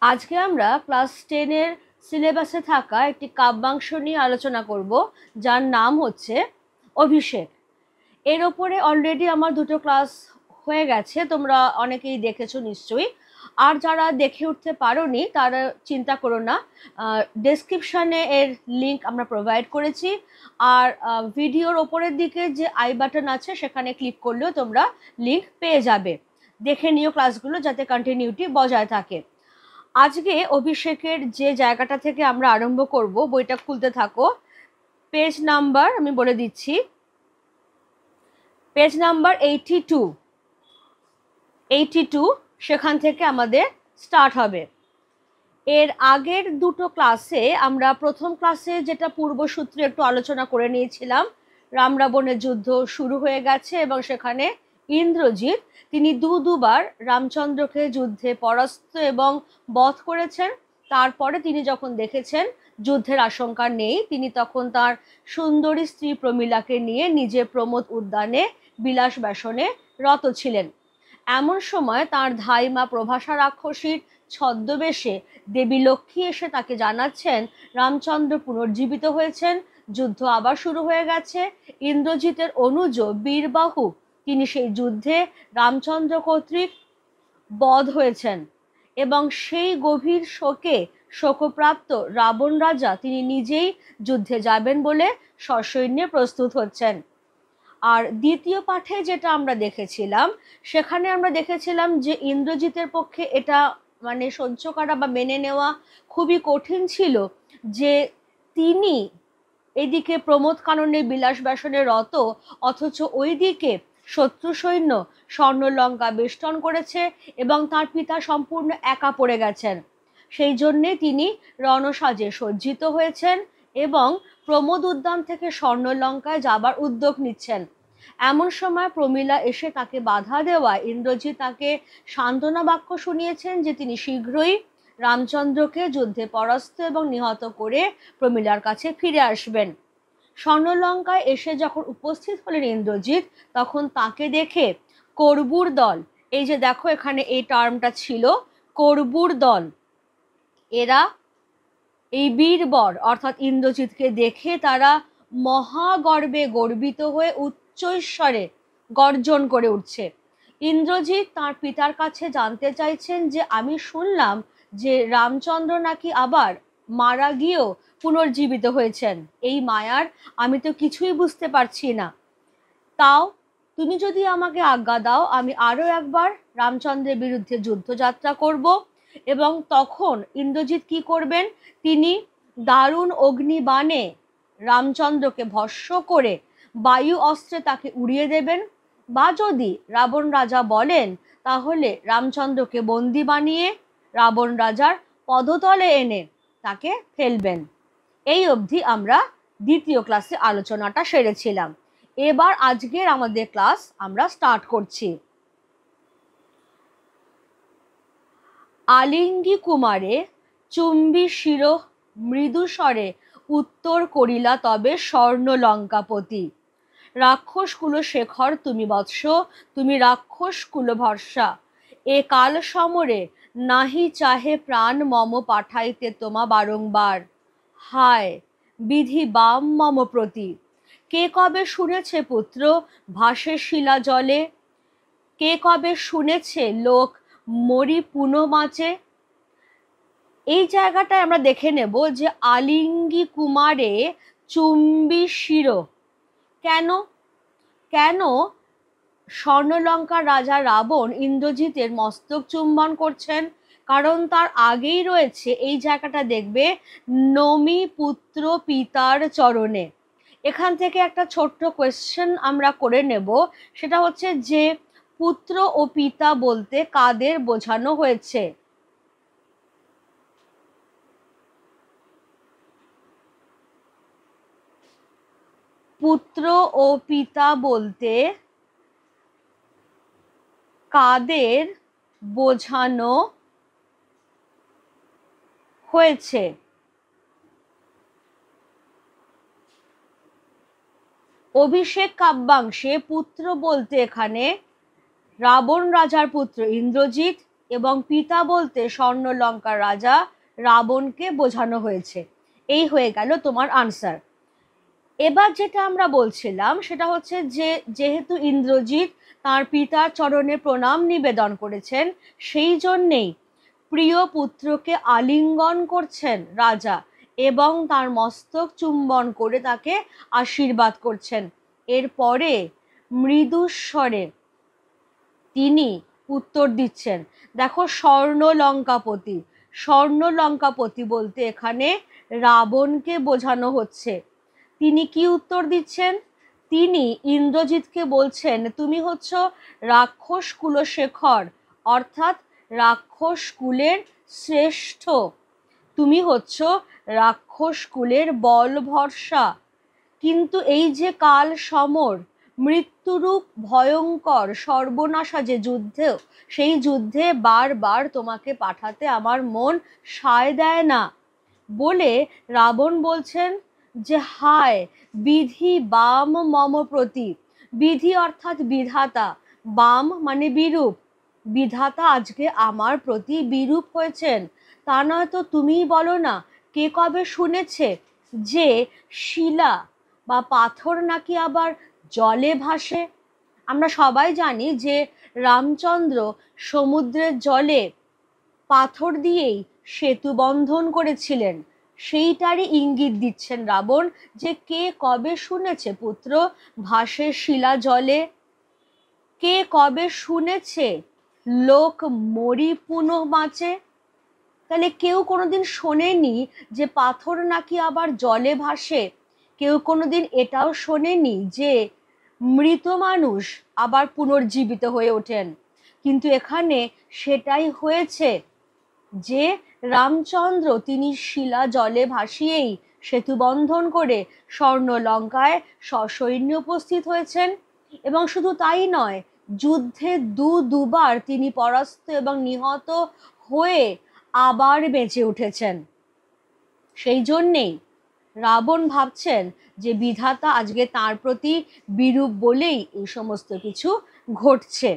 আজকে আমরা ক্লাস 10-এর সিলেবাসে থাকা একটি কাব্যাংশ নিয়ে আলোচনা করব, যার নাম হচ্ছে অভিষেক। এর ওপরে অলরেডি আমার দুটো ক্লাস হয়ে গেছে, তোমরা অনেকেই দেখেছো নিশ্চয়ই। আর যারা দেখে উঠতে পারোনি তারা চিন্তা করো না, ডেসক্রিপশানে এর লিঙ্ক আমরা প্রোভাইড করেছি। আর ভিডিওর ওপরের দিকে যে আই বাটন আছে সেখানে ক্লিক করলেও তোমরা লিঙ্ক পেয়ে যাবে। দেখে নিও ক্লাসগুলো, যাতে কন্টিনিউটি বজায় থাকে। আজকে অভিষেকের যে জায়গাটা থেকে আমরা আরম্ভ করব, বইটা খুলতে থাকো। পেজ নাম্বার আমি বলে দিচ্ছি, পেজ নাম্বার 82 সেখান থেকে আমাদের স্টার্ট হবে। এর আগের দুটো ক্লাসে আমরা প্রথম ক্লাসে যেটা পূর্বসূত্রে একটু আলোচনা করে নিয়েছিলাম, রাম রাবণের যুদ্ধ শুরু হয়ে গেছে এবং সেখানে ইন্দ্রজিৎ তিনি দুবার রামচন্দ্রকে যুদ্ধে পরাস্ত এবং বধ করেছেন। তারপরে তিনি যখন দেখেছেন যুদ্ধের আশঙ্কা নেই, তিনি তখন তার সুন্দরী স্ত্রী প্রমীলাকে নিয়ে নিজে প্রমোদ উদ্যানে বিলাস ব্যাসনে রত ছিলেন। এমন সময় তার ধাইমা প্রভাসা রাক্ষসীর ছদ্মবেশে দেবী লক্ষ্মী এসে তাকে জানাচ্ছেন রামচন্দ্র পুনর্জীবিত হয়েছেন, যুদ্ধ আবার শুরু হয়ে গেছে। ইন্দ্রজিতের অনুজ বীরবাহু তিনি সেই যুদ্ধে রামচন্দ্র কর্তৃক বধ হয়েছেন এবং সেই গভীর শোকে শোকপ্রাপ্ত রাবণ রাজা তিনি নিজেই যুদ্ধে যাবেন বলে সসৈন্যে প্রস্তুত হচ্ছেন। আর দ্বিতীয় পাঠে যেটা আমরা দেখেছিলাম, সেখানে আমরা দেখেছিলাম যে ইন্দ্রজিতের পক্ষে এটা মানে সহ্য করা বা মেনে নেওয়া খুবই কঠিন ছিল যে তিনি এদিকে প্রমোদ কাননে বিলাস ব্যাসনে রত, অথচ ওইদিকে শত্রু সৈন্য স্বর্ণলঙ্কা বেষ্টন করেছে এবং তার পিতা সম্পূর্ণ একা পড়ে গেছেন। সেই জন্যে তিনি রণসাজে সজ্জিত হয়েছেন এবং প্রমোদ উদ্যান থেকে স্বর্ণলঙ্কায় যাবার উদ্যোগ নিচ্ছেন। এমন সময় প্রমীলা এসে তাকে বাধা দেওয়ায় ইন্দ্রজিৎ তাকে সান্ত্বনা বাক্য শুনিয়েছেন যে তিনি শীঘ্রই রামচন্দ্রকে যুদ্ধে পরাস্ত এবং নিহত করে প্রমীলার কাছে ফিরে আসবেন। স্বর্ণলঙ্কায় এসে যখন উপস্থিত হলেন ইন্দ্রজিৎ, তখন তাকে দেখে করবুর দল, এই যে দেখো এখানে এই টার্মটা ছিল করবুর দল, এরা এই বীরবর অর্থাৎ ইন্দ্রজিৎকে দেখে তারা মহাগর্বে গর্বিত হয়ে উচ্চৈঃস্বরে গর্জন করে উঠছে। ইন্দ্রজিৎ তার পিতার কাছে জানতে চাইছেন যে আমি শুনলাম যে রামচন্দ্র নাকি আবার মারা গিয়েও পুনর্জীবিত হয়েছেন, এই মায়ার আমি তো কিছুই বুঝতে পারছি না। তাও তুমি যদি আমাকে আজ্ঞা দাও, আমি আরও একবার রামচন্দ্রের বিরুদ্ধে যুদ্ধযাত্রা করব। এবং তখন ইন্দ্রজিৎ কি করবেন, তিনি দারুণ অগ্নিবাণে রামচন্দ্রকে ভস্ম করে বায়ু অস্ত্রে তাকে উড়িয়ে দেবেন, বা যদি রাবণ রাজা বলেন তাহলে রামচন্দ্রকে বন্দি বানিয়ে রাবণ রাজার পদতলে এনে তাকে ফেলবেন। এই অবধি আমরা দ্বিতীয় ক্লাসে আলোচনাটা সেরেছিলাম। এবার আজকের আমাদের ক্লাস আমরা স্টার্ট করছি। আলিঙ্গি কুমারে চুম্বি শির মৃদু স্বরে উত্তর করিলা তবে স্বর্ণলঙ্কাপতি। রাক্ষস কুল শেখর তুমি বৎস, তুমি রাক্ষস কুল ভরসা। এ কাল সমরে নাহি চাহে প্রাণ মম পাঠাইতে তোমা বারংবার। হায় বিধি বাম মম প্রতি। কে কবে শুনেছে পুত্র ভাসে শিলা জলে, কে কবে শুনেছে লোক মরি পুনঃ বাঁচে। এই জায়গাটায় আমরা দেখে নেব যে আলিঙ্গি কুমারে চুম্বি শির, কেন কেন স্বর্ণলঙ্কার রাজা রাবণ ইন্দ্রজিতের মস্তক চুম্বন করছেন? কারণ তার আগেই রয়েছে এই জায়গাটা দেখবে নমি পুত্র পিতার চরণে। এখান থেকে একটা ছোট্ট কোয়েশ্চেন আমরা করে নেব, সেটা হচ্ছে যে পুত্র ও পিতা বলতে কাদের বোঝানো হয়েছে? পুত্র ও পিতা বলতে কাদের বোঝানো হয়েছে? অভিষেক কাব্যাংশে পুত্র বলতে এখানে রাবণ রাজার পুত্র ইন্দ্রজিৎ এবং পিতা বলতে স্বর্ণলঙ্কার রাজা রাবণকে বোঝানো হয়েছে। এই হয়ে গেল তোমার আনসার। এবার যেটা আমরা বলছিলাম সেটা হচ্ছে যে যেহেতু ইন্দ্রজিৎ তার পিতার চরণে প্রণাম নিবেদন করেছেন, সেই জন্যেই প্রিয় পুত্রকে আলিঙ্গন করছেন রাজা এবং তার মস্তক চুম্বন করে তাকে আশীর্বাদ করছেন। এরপরে মৃদুস্বরে তিনি উত্তর দিচ্ছেন। দেখো, স্বর্ণলঙ্কাপতি, স্বর্ণলঙ্কাপতি বলতে এখানে রাবণকে বোঝানো হচ্ছে। তিনি কি উত্তর দিচ্ছেন? তিনি ইন্দ্রজিৎকে বলছেন, তুমি হচ্ছ রাক্ষস কুলশেখর, অর্থাৎ রাক্ষস কুলের শ্রেষ্ঠ, তুমি হচ্ছ রাক্ষস কুলের বল ভরসা। কিন্তু এই যে কাল সমর, মৃত্যুরূপ ভয়ঙ্কর সর্বনাশা যে যুদ্ধে, সেই যুদ্ধে বারবার তোমাকে পাঠাতে আমার মন সায় দেয় না। বলে রাবণ বলছেন যে হায় বিধি বাম মম প্রতি। বিধি অর্থাৎ বিধাতা, বাম মানে বিরূপ। বিধাতা আজকে আমার প্রতি বিরূপ হয়েছেন। তা নয় তো তুমিই বলো না, কে কবে শুনেছে যে শিলা বা পাথর নাকি আবার জলে ভাসে? আমরা সবাই জানি যে রামচন্দ্র সমুদ্রের জলে পাথর দিয়েই সেতু বন্ধন করেছিলেন। সেইটারই ইঙ্গিত দিচ্ছেন রাবণ যে কে কবে শুনেছে পুত্র ভাসে শিলা জলে? কে কবে শুনেছে লোক মরি পুনঃ বাঁচে? তাহলে কেউ কোনোদিন শোনেনি যে পাথর নাকি আবার জলে ভাসে। কেউ কোনোদিন এটাও শোনেনি যে মৃত মানুষ আবার পুনর্জীবিত হয়ে ওঠেন। কিন্তু এখানে সেটাই হয়েছে, যে রামচন্দ্র তিনি শিলা জলে ভাসিয়েই সেতু বন্ধন করে স্বর্ণলঙ্কায় সসৈন্য উপস্থিত হয়েছেন। এবং শুধু তাই নয়, যুদ্ধে দুবার তিনি পরাস্ত এবং নিহত হয়ে আবার বেঁচে উঠেছেন। সেই জন্যেই রাবণ ভাবছেন যে বিধাতা আজকে তার প্রতি বিরূপ বলেই এই সমস্ত কিছু ঘটছে।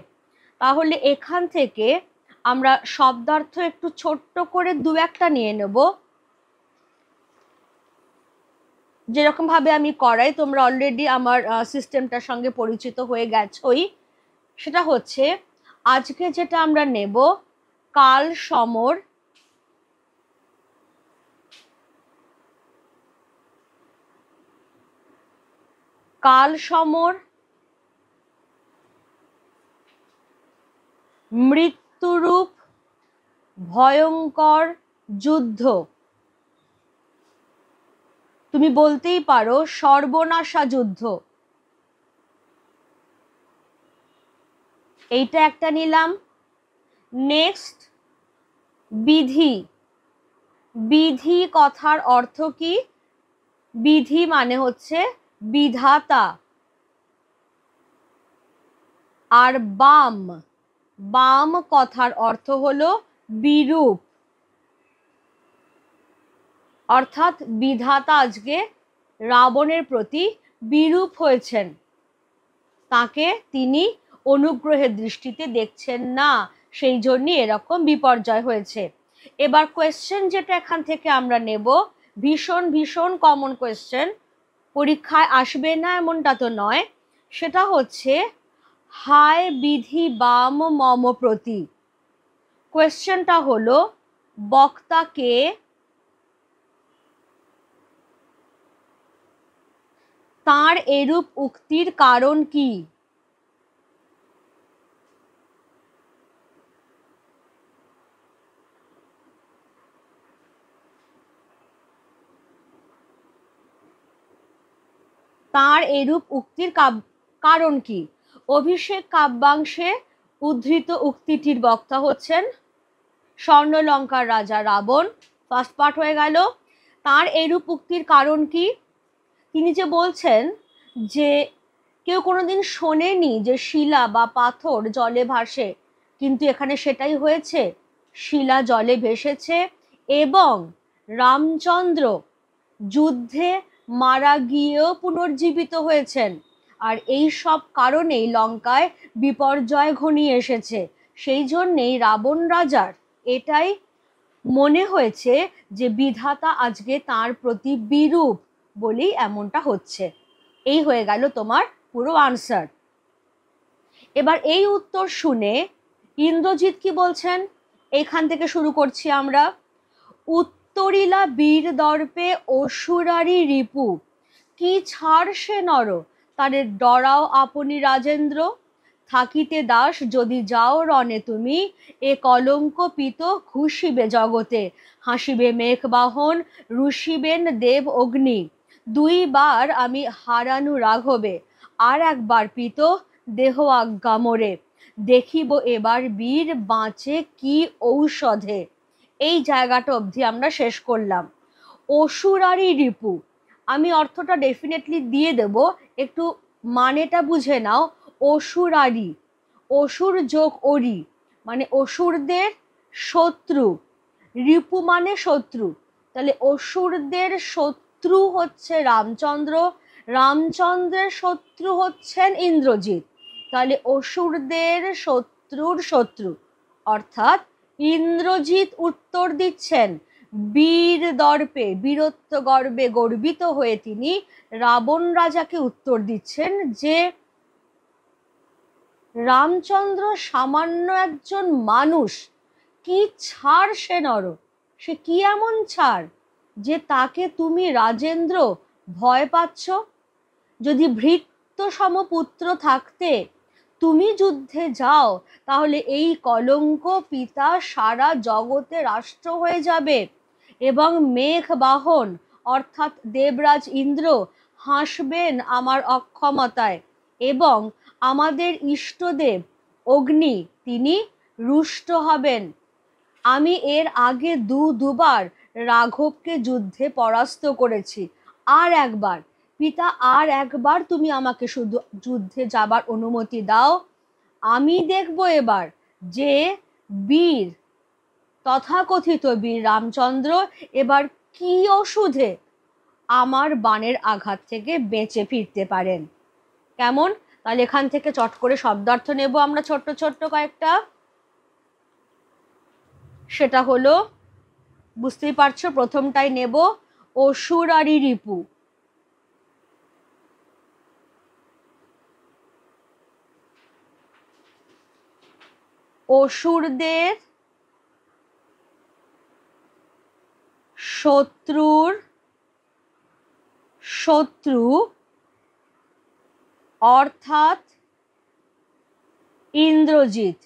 তাহলে এখান থেকে আমরা শব্দার্থ একটু ছোট্ট করে দু একটা নিয়ে নেব, যেরকম ভাবে আমি করাই। তোমরা অলরেডি আমার সিস্টেমটার সঙ্গে পরিচিত হয়ে গেছোই। সেটা হচ্ছে আজকে যেটা আমরা নেব, কাল সমর, কাল সমর, মৃত্যুরূপ ভয়ঙ্কর যুদ্ধ। তুমি বলতেই পারো সর্বনাশা যুদ্ধ। এইটা একটা নিলাম। নেক্সট বিধি। বিধি কথার অর্থ কি? বিধি মানে হচ্ছে বিধাতা। আর বাম, বাম কথার অর্থ হলো বিরূপ। অর্থাৎ বিধাতা আজকে রাবণের প্রতি বিরূপ হয়েছেন, তাকে তিনি অনুগ্রহের দৃষ্টিতে দেখছেন না, সেই জন্য এরকম বিপর্যয় হয়েছে। এবার কোয়েশ্চেন যেটা এখান থেকে আমরা নেব, ভীষণ ভীষণ কমন কোয়েশ্চেন, পরীক্ষায় আসবে না এমনটা তো নয়। সেটা হচ্ছে হায় বিধি বাম মম প্রতি। কোয়েশ্চেনটা হলো বক্তাকে তার এরূপ উক্তির কারণ কি? তার এরূপ উক্তির কারণ কি? অভিষেক কাব্যাংশে উদ্ধৃত উক্তিটির বক্তা হচ্ছেন স্বর্ণলঙ্কার রাজা রাবণ। ফার্স্ট পার্ট হয়ে গেল। তার এরূপ উক্তির কারণ কি? তিনি যে বলছেন যে কেউ কোনোদিন শোনেনি যে শিলা বা পাথর জলে ভাসে, কিন্তু এখানে সেটাই হয়েছে, শিলা জলে ভেসেছে এবং রামচন্দ্র যুদ্ধে মারা গিয়েও পুনর্জীবিত হয়েছেন। আর এই সব কারণেই লঙ্কায় বিপর্যয় ঘনিয়ে এসেছে। সেই জন্যেই রাবণ রাজার এটাই মনে হয়েছে যে বিধাতা আজকে তার প্রতি বিরূপ বলেই এমনটা হচ্ছে। এই হয়ে গেল তোমার পুরো আনসার। এবার এই উত্তর শুনে ইন্দ্রজিৎ কি বলছেন, এইখান থেকে শুরু করছি আমরা। উত্তরিলা বীর দর্পে অসুরারি রিপু, কি ছাড় সে নর, তারে ডরাও আপনি রাজেন্দ্র। থাকিতে দাস যদি যাও রণে তুমি, এ কলঙ্ক পিত ঘুষিবে জগতে। হাসিবে মেঘ বাহন, রুষিবেন দেব অগ্নি। দুইবার আমি হারানু রাঘবে, আর একবার পিত দেহ আজ্ঞা মোরে। দেখিব এবার বীর বাঁচে কি ঔষধে। এই জায়গাটা অবধি আমরা শেষ করলাম। অসুরারি রিপু, আমি অর্থটা ডেফিনেটলি দিয়ে দেব, একটু মানেটা বুঝে নাও। অসুরারি, অসুর যোগ অরি মানে অসুরদের শত্রু, রিপু মানে শত্রু, তাহলে অসুরদের শত্রু হচ্ছে রামচন্দ্র, রামচন্দ্রের শত্রু হচ্ছেন ইন্দ্রজিৎ, তাহলে অসুরদের শত্রুর শত্রু, অর্থাৎ ইন্দ্রজিৎ উত্তর দিচ্ছেন বীর দর্পে, বীরত্ব গর্বে গর্বিত হয়ে তিনি রাবণ রাজাকে উত্তর দিচ্ছেন যে রামচন্দ্র সামান্য একজন মানুষ, কি ছাড় সে নর, সে কি এমন ছাড় যে তাকে তুমি রাজেন্দ্র ভয় পাচ্ছ। যদি ভৃত্য সমপুত্র থাকতে তুমি যুদ্ধে যাও, তাহলে এই কলঙ্ক পিতা সারা জগতে রাষ্ট্র হয়ে যাবে, এবং মেঘ বাহন অর্থাৎ দেবরাজ ইন্দ্র হাসবেন আমার অক্ষমতায়, এবং আমাদের ইষ্টদেব অগ্নি তিনি রুষ্ট হবেন। আমি এর আগে দুবার রাঘবকে যুদ্ধে পরাস্ত করেছি, আর একবার পিতা, আর একবার তুমি আমাকে শুধু যুদ্ধে যাবার অনুমতি দাও। আমি দেখব এবার যে বীর, তথাকথিত বীর রামচন্দ্র এবার কি ওষুধে আমার বাণের আঘাত থেকে বেঁচে ফিরতে পারেন। কেমন? তাহলে এখান থেকে চট করে শব্দার্থ নেব আমরা ছোট্ট ছোট্ট কয়েকটা। সেটা হলো, বুঝতেই পারছো, প্রথমটাই নেব অসুরারি রিপু। অসুরদের শত্রুর শত্রু অর্থাৎ ইন্দ্রজিৎ।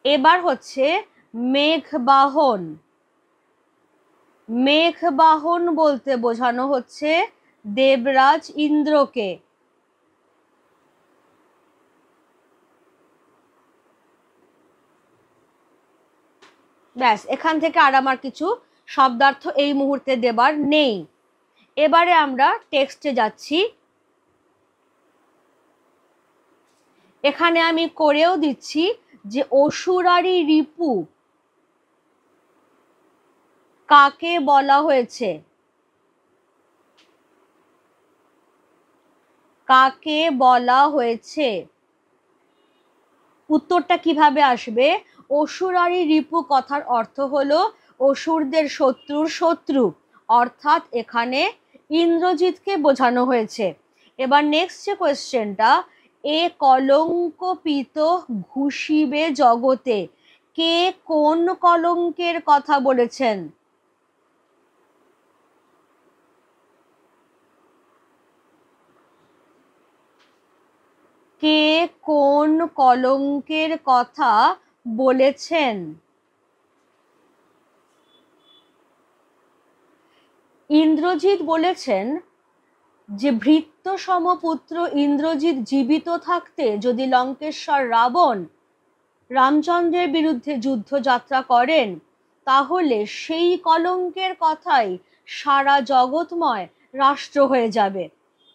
এবার হচ্ছে মেঘবাহন। মেঘবাহন বলতে বোঝানো হচ্ছে দেবরাজ ইন্দ্রকে। ব্যাস, এখান থেকে আর আমার কিছু শব্দার্থ এই মুহূর্তে দেবার নেই। এবারে আমরা টেক্সটে যাচ্ছি। এখানে আমি করেও দিচ্ছি যে অসুরারি রিপু কাকে বলা হয়েছে, কাকে বলা হয়েছে। উত্তরটা কিভাবে আসবে? অসুরারি রিপু কথার অর্থ হলো অসুরদের শত্রুর শত্রু, অর্থাৎ এখানে ইন্দ্রজিৎকে বোঝানো হয়েছে। এবার নেক্সট যে কোয়েশ্চেনটা, এ কলঙ্কপিত ঘুষিবে জগতে, কে কোন কলঙ্কের কথা বলেছেন? কে কোন কলঙ্কের কথা বলেছেন? ইন্দ্রজিৎ বলেছেন যে ভৃত্য সমপুত্র ইন্দ্রজিৎ জীবিত থাকতে যদি লঙ্কেশ্বর রাবণ রামচন্দ্রের বিরুদ্ধে যুদ্ধযাত্রা করেন, তাহলে সেই কলঙ্কের কথাই সারা জগৎময় রাষ্ট্র হয়ে যাবে।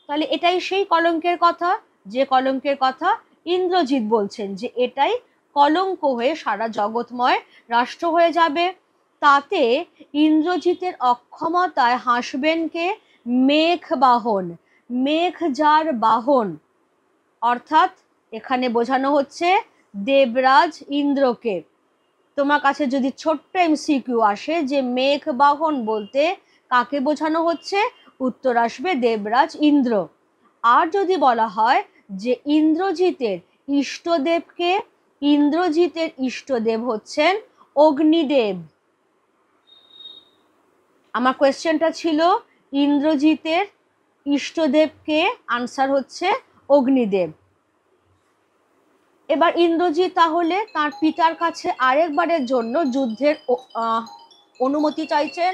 তাহলে এটাই সেই কলঙ্কের কথা, যে কলঙ্কের কথা ইন্দ্রজিৎ বলছেন যে এটাই কলঙ্ক হয়ে সারা জগৎময় রাষ্ট্র হয়ে যাবে। তাতে ইন্দ্রজিতের অক্ষমতায় হাসবেন কে? মেঘ বাহন। মেঘ যার বাহন, অর্থাৎ এখানে বোঝানো হচ্ছে দেবরাজ ইন্দ্রকে। তোমার কাছে যদি ছোট্ট এমসিকিউ আসে যে মেঘ বাহন বলতে কাকে বোঝানো হচ্ছে, উত্তর আসবে দেবরাজ ইন্দ্র। আর যদি বলা হয় যে ইন্দ্রজিতের ইষ্টদেবকে, ইন্দ্রজিতের ইষ্টদেব হচ্ছেন অগ্নিদেব। আমার কোয়েশ্চেনটা ছিল ইন্দ্রজিতের ইষ্টদেবকে, আনসার হচ্ছে অগ্নিদেব। এবার ইন্দ্রজিৎ তাহলে তার পিতার কাছে আরেকবারের জন্য যুদ্ধের অনুমতি চাইছেন,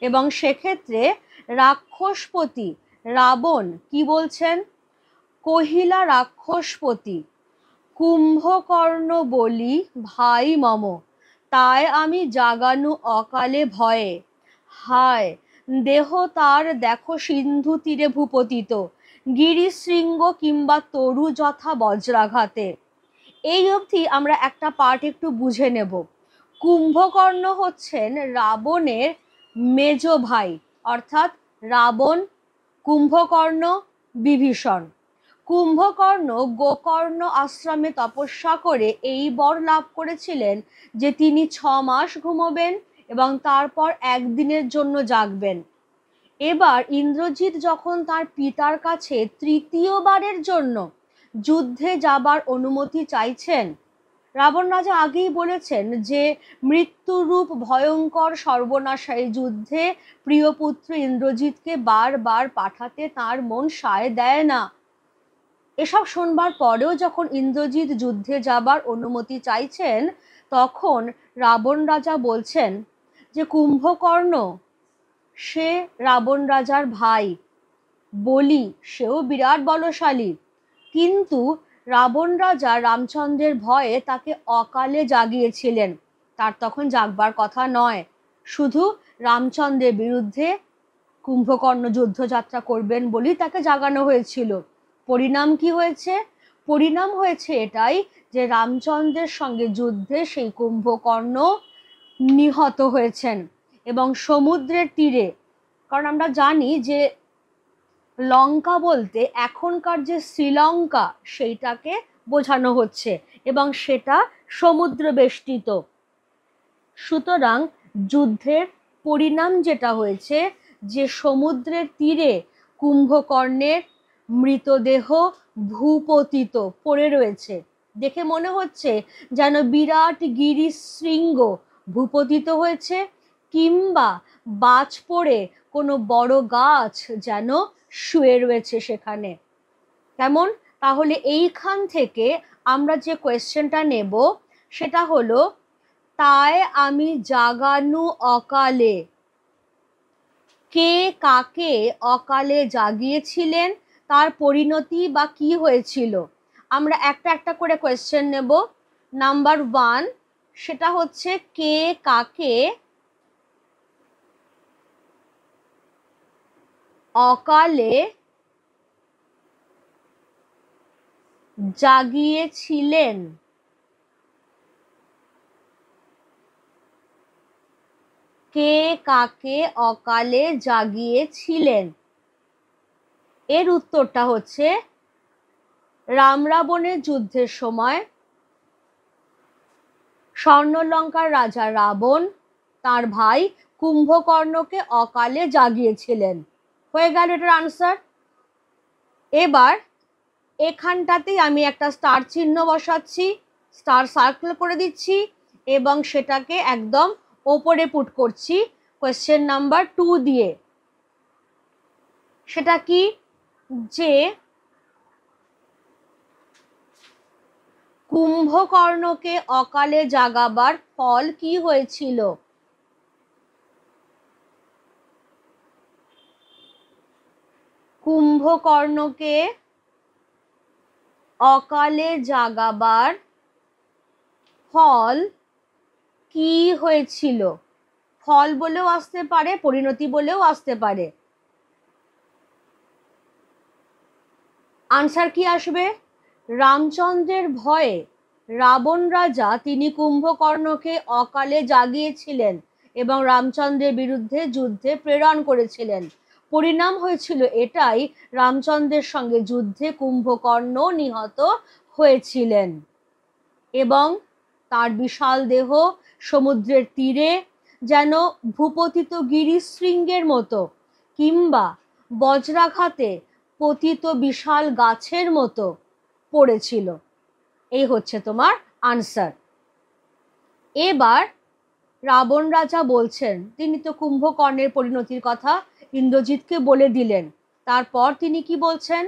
এবং সেক্ষেত্রে রাক্ষসপতি রাবণ কি বলছেন, কহিলা রাক্ষসপতি কুম্ভকর্ণ বলি ভাই মম, তাই আমি জাগানু অকালে ভয়ে, হায় দেহ তার দেখো সিন্ধু তীরে ভূপতিত, গিরিশৃঙ্গ কিংবা তরু যথা বজ্রাঘাতে। এই অবধি আমরা একটা পার্ট একটু বুঝে নেব। কুম্ভকর্ণ হচ্ছেন রাবণের মেজ ভাই, অর্থাৎ রাবণ, কুম্ভকর্ণ, বিভীষণ। কুম্ভকর্ণ গোকর্ণ আশ্রমে তপস্যা করে এই বর লাভ করেছিলেন যে তিনি 6 মাস ঘুমোবেন এবং তারপর একদিনের জন্য জাগবেন। এবার ইন্দ্রজিৎ যখন তার পিতার কাছে তৃতীয়বারের জন্য যুদ্ধে যাবার অনুমতি চাইছেন, রাবণ রাজা আগেই বলেছেন যে মৃত্যুরূপ ভয়ঙ্কর সর্বনাশায়ী যুদ্ধে প্রিয় পুত্র ইন্দ্রজিৎকে বারবার পাঠাতে তার মন সায় দেয় না। এসব শুনবার পরেও যখন ইন্দ্রজিৎ যুদ্ধে যাবার অনুমতি চাইছেন, তখন রাবণ রাজা বলছেন যে কুম্ভকর্ণ সে রাবণ রাজার ভাই, বলি সেও বিরাট বলশালী, কিন্তু রাবণ রাজা রামচন্দ্রের ভয়ে তাকে অকালে জাগিয়েছিলেন। তার তখন জাগবার কথা নয়, শুধু রামচন্দ্রের বিরুদ্ধে কুম্ভকর্ণ যুদ্ধযাত্রা করবেন বলেই তাকে জাগানো হয়েছিল। পরিণাম কি হয়েছে? পরিণাম হয়েছে এটাই যে রামচন্দ্রের সঙ্গে যুদ্ধে সেই কুম্ভকর্ণ নিহত হয়েছেন এবং সমুদ্রের তীরে, কারণ আমরা জানি যে লঙ্কা বলতে এখনকার যে শ্রীলঙ্কা সেইটাকে বোঝানো হচ্ছে এবং সেটা সমুদ্র বেষ্টিত। সুতরাং যুদ্ধের পরিণাম যেটা হয়েছে যে সমুদ্রের তীরে কুম্ভকর্ণের মৃতদেহ ভূপতিত পড়ে রয়েছে। দেখে মনে হচ্ছে যেন বিরাট গিরিশৃঙ্গ ভূপতিত হয়েছে, কিংবা বাজ পড়ে কোনো বড় গাছ যেন শুয়ে রয়েছে সেখানে। কেমন? তাহলে এইখান থেকে আমরা যে কোয়েশ্চেনটা নেব সেটা হলো, তাই আমি জাগানু অকালে, কে কাকে অকালে জাগিয়েছিলেন, তার পরিণতি বা কি হয়েছিল। আমরা একটা একটা করে কোয়েশ্চেন নেব। নাম্বার 1, সেটা হচ্ছে কে কাকে অকালে জাগিয়েছিলেন। কে কাকে অকালে জাগিয়েছিলেন? এর উত্তরটা হচ্ছে রাম রাবণের যুদ্ধের সময় স্বর্ণলঙ্কার রাজা রাবণ তার ভাই কুম্ভকর্ণকে অকালে জাগিয়েছিলেন। হয়ে গেল এটার আনসার। এবার এখানটাতেই আমি একটা স্টার চিহ্ন বসাচ্ছি, স্টার সার্কেল করে দিচ্ছি এবং সেটাকে একদম ওপরে পুট করছি কোয়েশ্চেন নাম্বার 2 দিয়ে। সেটা কি, যে কুম্ভকর্ণকে অকালে জাগাবার ফল কি হয়েছিল? কুম্ভকর্ণকে অকালে জাগাবার ফল কি হয়েছিল? ফল বলেও আসতে পারে, পরিণতি বলেও আসতে পারে। আনসার কি আসবে? রামচন্দ্রের ভয়ে রাবণ রাজা তিনি কুম্ভকর্ণকে অকালে জাগিয়েছিলেন এবং রামচন্দ্রের বিরুদ্ধে যুদ্ধে প্রেরণ করেছিলেন। পরিণাম হয়েছিল এটাই, রামচন্দ্রের সঙ্গে যুদ্ধে কুম্ভকর্ণ নিহত হয়েছিলেন এবং তার বিশাল দেহ সমুদ্রের তীরে যেন ভূপতিত গিরিশৃঙ্গের মতো কিংবা বজ্রাঘাতে পতিত বিশাল গাছের মতো পড়েছিল। এই হচ্ছে তোমার আনসার। এবার রাবণ রাজা বলছেন, তিনি তো কুম্ভকর্ণের পরিণতির কথা ইন্দ্রজিৎকে বলে দিলেন। তারপর তিনি কি বলছেন,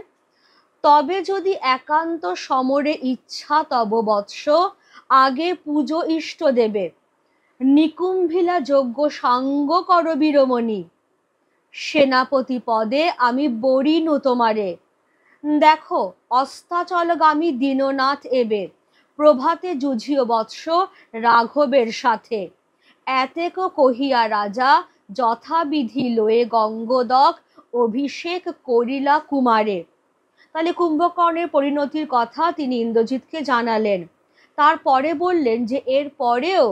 তবে যদি একান্ত সমরে ইচ্ছা তব বৎস, আগে পুজো ইষ্ট দেবে, নিকুম্ভিলা যজ্ঞ সাঙ্গ কর বীরমণি, সেনাপতি পদে আমি বরিনু তোমারে। দেখো অস্তাচলগামী দীননাথ এবে, প্রভাতে যুঝিও বৎস রাঘবের সাথে, এতেক কহিয়া রাজা যথাবিধি লয়ে গঙ্গোদক অভিষেক করিলা কুমারে। তাহলে কুম্ভকর্ণের পরিণতির কথা তিনি ইন্দ্রজিৎকে জানালেন। তারপরে বললেন যে এর পরেও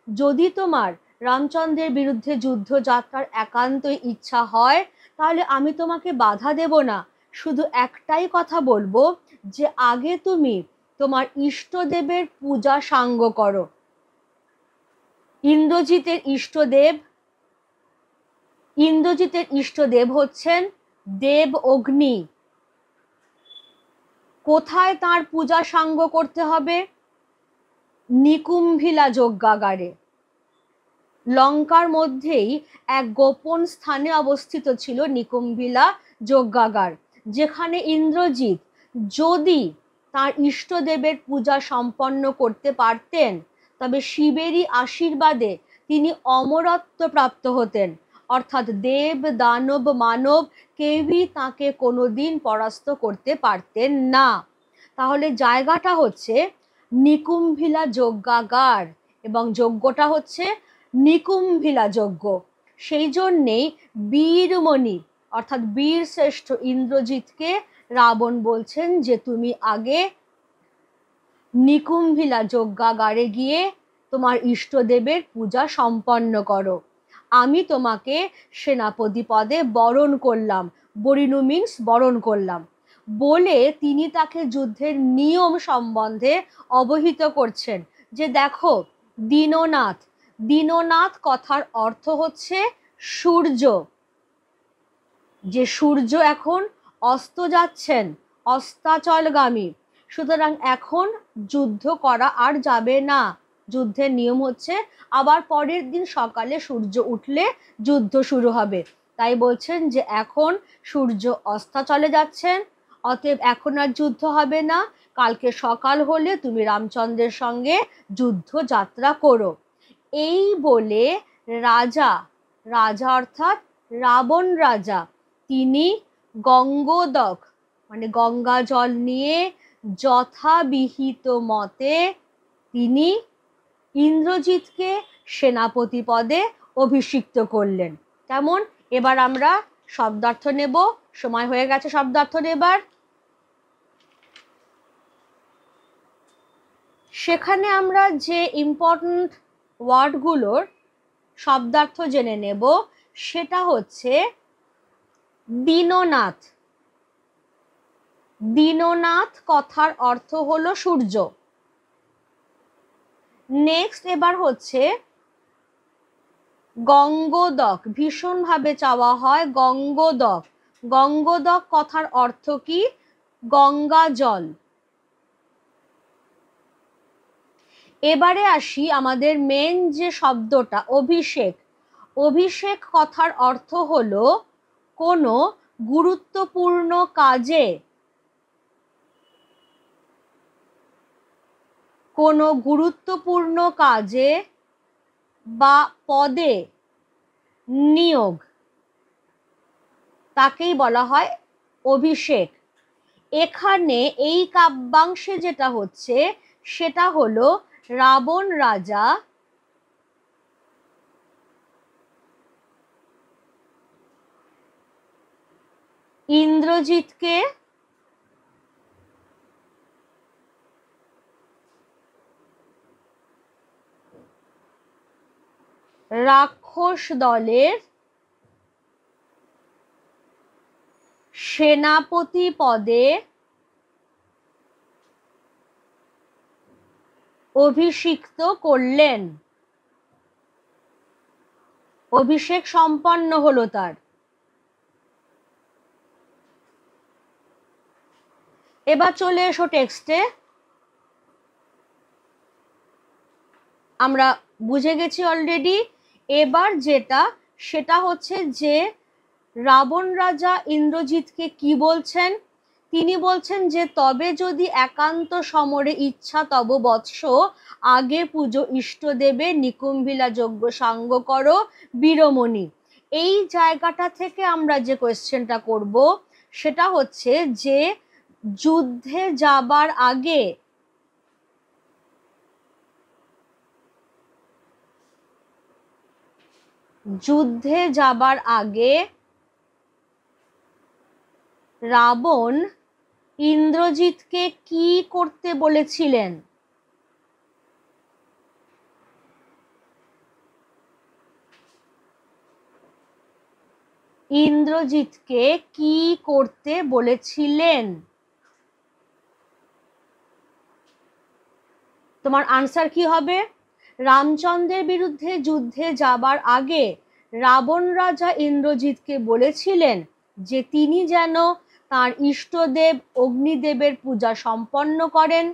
যদি তোমার রামচন্দ্রের বিরুদ্ধে যুদ্ধযাত্রার একান্তই ইচ্ছা হয়, তাহলে আমি তোমাকে বাধা দেব না। শুধু একটাই কথা বলবো, যে আগে তুমি তোমার ইষ্টদেবের পূজা সাঙ্গ করো। ইন্দ্রজিতের ইষ্টদেব হচ্ছেন দেব অগ্নি। কোথায় তার পূজা সাঙ্গ করতে হবে? নিকুম্ভিলা যজ্ঞাগারে। লঙ্কার মধ্যেই এক গোপন স্থানে অবস্থিত ছিল নিকুম্ভিলা যজ্ঞাগার, যেখানে ইন্দ্রজিৎ যদি তার ইষ্টদেবের পূজা সম্পন্ন করতে পারতেন, তবে শিবেরই আশীর্বাদে তিনি অমরত্ব প্রাপ্ত হতেন, অর্থাৎ দেব দানব মানব কেউই তাকে কোনোদিন পরাস্ত করতে পারতেন না। তাহলে জায়গাটা হচ্ছে নিকুম্ভিলা যজ্ঞাগার এবং যজ্ঞটা হচ্ছে নিকুম্ভিলা যজ্ঞ। সেই জন্যেই বীরমণি অর্থাৎ বীর শ্রেষ্ঠ ইন্দ্রজিৎকে রাবণ বলছেন যে তুমি আগে নিকুম্ভিলা যজ্ঞাগারে গিয়ে তোমার ইষ্টদেবের পূজা সম্পন্ন করো, আমি তোমাকে সেনাপতি পদে বরণ করলাম। বরিণু মিন্স বরণ করলাম। বলে তিনি তাকে যুদ্ধের নিয়ম সম্বন্ধে অবহিত করছেন, যে দেখো দীননাথ, দীননাথ কথার অর্থ হচ্ছে সূর্য, যে সূর্য এখন অস্ত যাচ্ছেন, অস্তাচলগামী, সুতরাং এখন যুদ্ধ করা আর যাবে না। যুদ্ধের নিয়ম হচ্ছে আবার পরের দিন সকালে সূর্য উঠলে যুদ্ধ শুরু হবে। তাই বলছেন যে এখন সূর্য অস্তাচলে যাচ্ছেন, অতএব এখন আর যুদ্ধ হবে না, কালকে সকাল হলে তুমি রামচন্দ্রের সঙ্গে যুদ্ধ যাত্রা করো। এই বলে রাজা, রাজা অর্থাৎ রাবণ রাজা, তিনি গঙ্গোদক মানে গঙ্গা জল নিয়ে যথাবিহিত মতে তিনি ইন্দ্রজিৎকে সেনাপতি পদে অভিষিক্ত করলেন। কেমন? এবার আমরা শব্দার্থ নেব, সময় হয়ে গেছে শব্দার্থ নেবার। সেখানে আমরা যে ইম্পর্টেন্ট ওয়ার্ডগুলোর শব্দার্থ জেনে নেব, সেটা হচ্ছে দীননাথ। দীননাথ কথার অর্থ হলো সূর্য। নেক্সট এবার হচ্ছে গঙ্গোদক, ভীষণভাবে চাওয়া হয় গঙ্গোদক। গঙ্গোদক কথার অর্থ কি? গঙ্গা জল। এবারে আসি আমাদের মেন যে শব্দটা অভিষেক। অভিষেক কথার অর্থ হলো কোনো গুরুত্বপূর্ণ কাজে, কোনো গুরুত্বপূর্ণ কাজে বা পদে নিয়োগ, তাকেই বলা হয় অভিষেক। এখানে এই কাব্যাংশে যেটা হচ্ছে সেটা হলো রাবণ রাজা ইন্দ্রজিৎকে রাক্ষস দলের সেনাপতি পদে অভিষিক্ত করলেন। অভিষেক সম্পন্ন হলো তার। এবার চলে এসো টেক্সটে। আমরা বুঝে গেছি অলরেডি। এবার সেটা হচ্ছে যে রাবণ রাজা ইন্দ্রজিৎকে কি বলছেন? তিনি বলছেন যে তবে যদি একান্ত সমরে ইচ্ছা তব বৎস, আগে পুজো ইষ্টদেবে নিকুম্ভিলা যজ্ঞ সাঙ্গ করো বীরমণি। এই জায়গাটা থেকে আমরা যে কোয়েশ্চেনটা করব সেটা হচ্ছে যে যুদ্ধে যাবার আগে রাবণ ইন্দ্রজিৎকে কি করতে বলেছিলেন? ইন্দ্রজিৎকে কি করতে বলেছিলেন? তোমার আনসার কি হবে? রামচন্দ্রের বিরুদ্ধে যুদ্ধে যাবার আগে রাবণ রাজা ইন্দ্রজিৎকে বলেছিলেন যে তিনি যেন তার ইষ্টদেব অগ্নিদেবের পূজা সম্পন্ন করেন,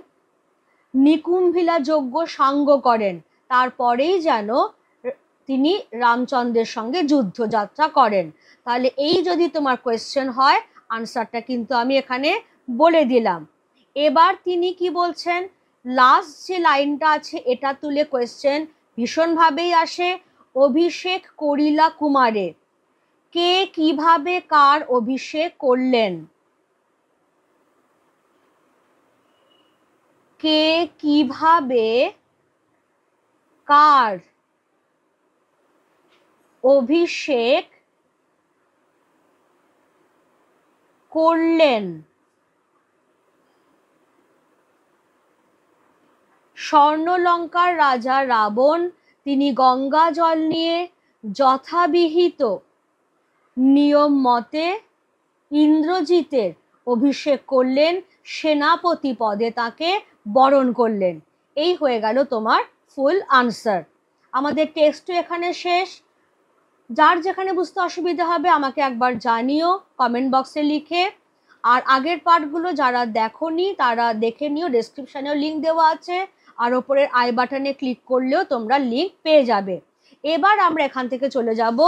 নিকুম্ভিলা যজ্ঞ সাঙ্গ করেন, তারপরেই যেন তিনি রামচন্দ্রের সঙ্গে যুদ্ধযাত্রা করেন। তাহলে এই যদি তোমার কোয়েশ্চেন হয়, আনসারটা কিন্তু আমি এখানে বলে দিলাম। এবার তিনি কি বলছেন, লাস্ট যে লাইনটা আছে এটা তুলে কোয়েশ্চেন ভীষণভাবেই আসে। অভিষেক করিলা কুমারে, কে কিভাবে কার অভিষেক করলেন? কে কিভাবে কার অভিষেক করলেন? স্বর্ণলঙ্কার রাজা রাবণ তিনি গঙ্গা জল নিয়ে যথাবিহিত নিয়ম মতে ইন্দ্রজিতের অভিষেক করলেন, সেনাপতি পদে তাকে বরণ করলেন। এই হয়ে গেল তোমার ফুল আনসার। আমাদের টেক্সটও এখানে শেষ। যার যেখানে বুঝতে অসুবিধা হবে আমাকে একবার জানিও কমেন্ট বক্সে লিখে। আর আগের পার্টগুলো যারা দেখোনি তারা দেখে নিও, ডেসক্রিপশনেও লিঙ্ক দেওয়া আছে, আর ওপরের আই বাটনে ক্লিক করলেও তোমরা লিঙ্ক পেয়ে যাবে। এবার আমরা এখান থেকে চলে যাব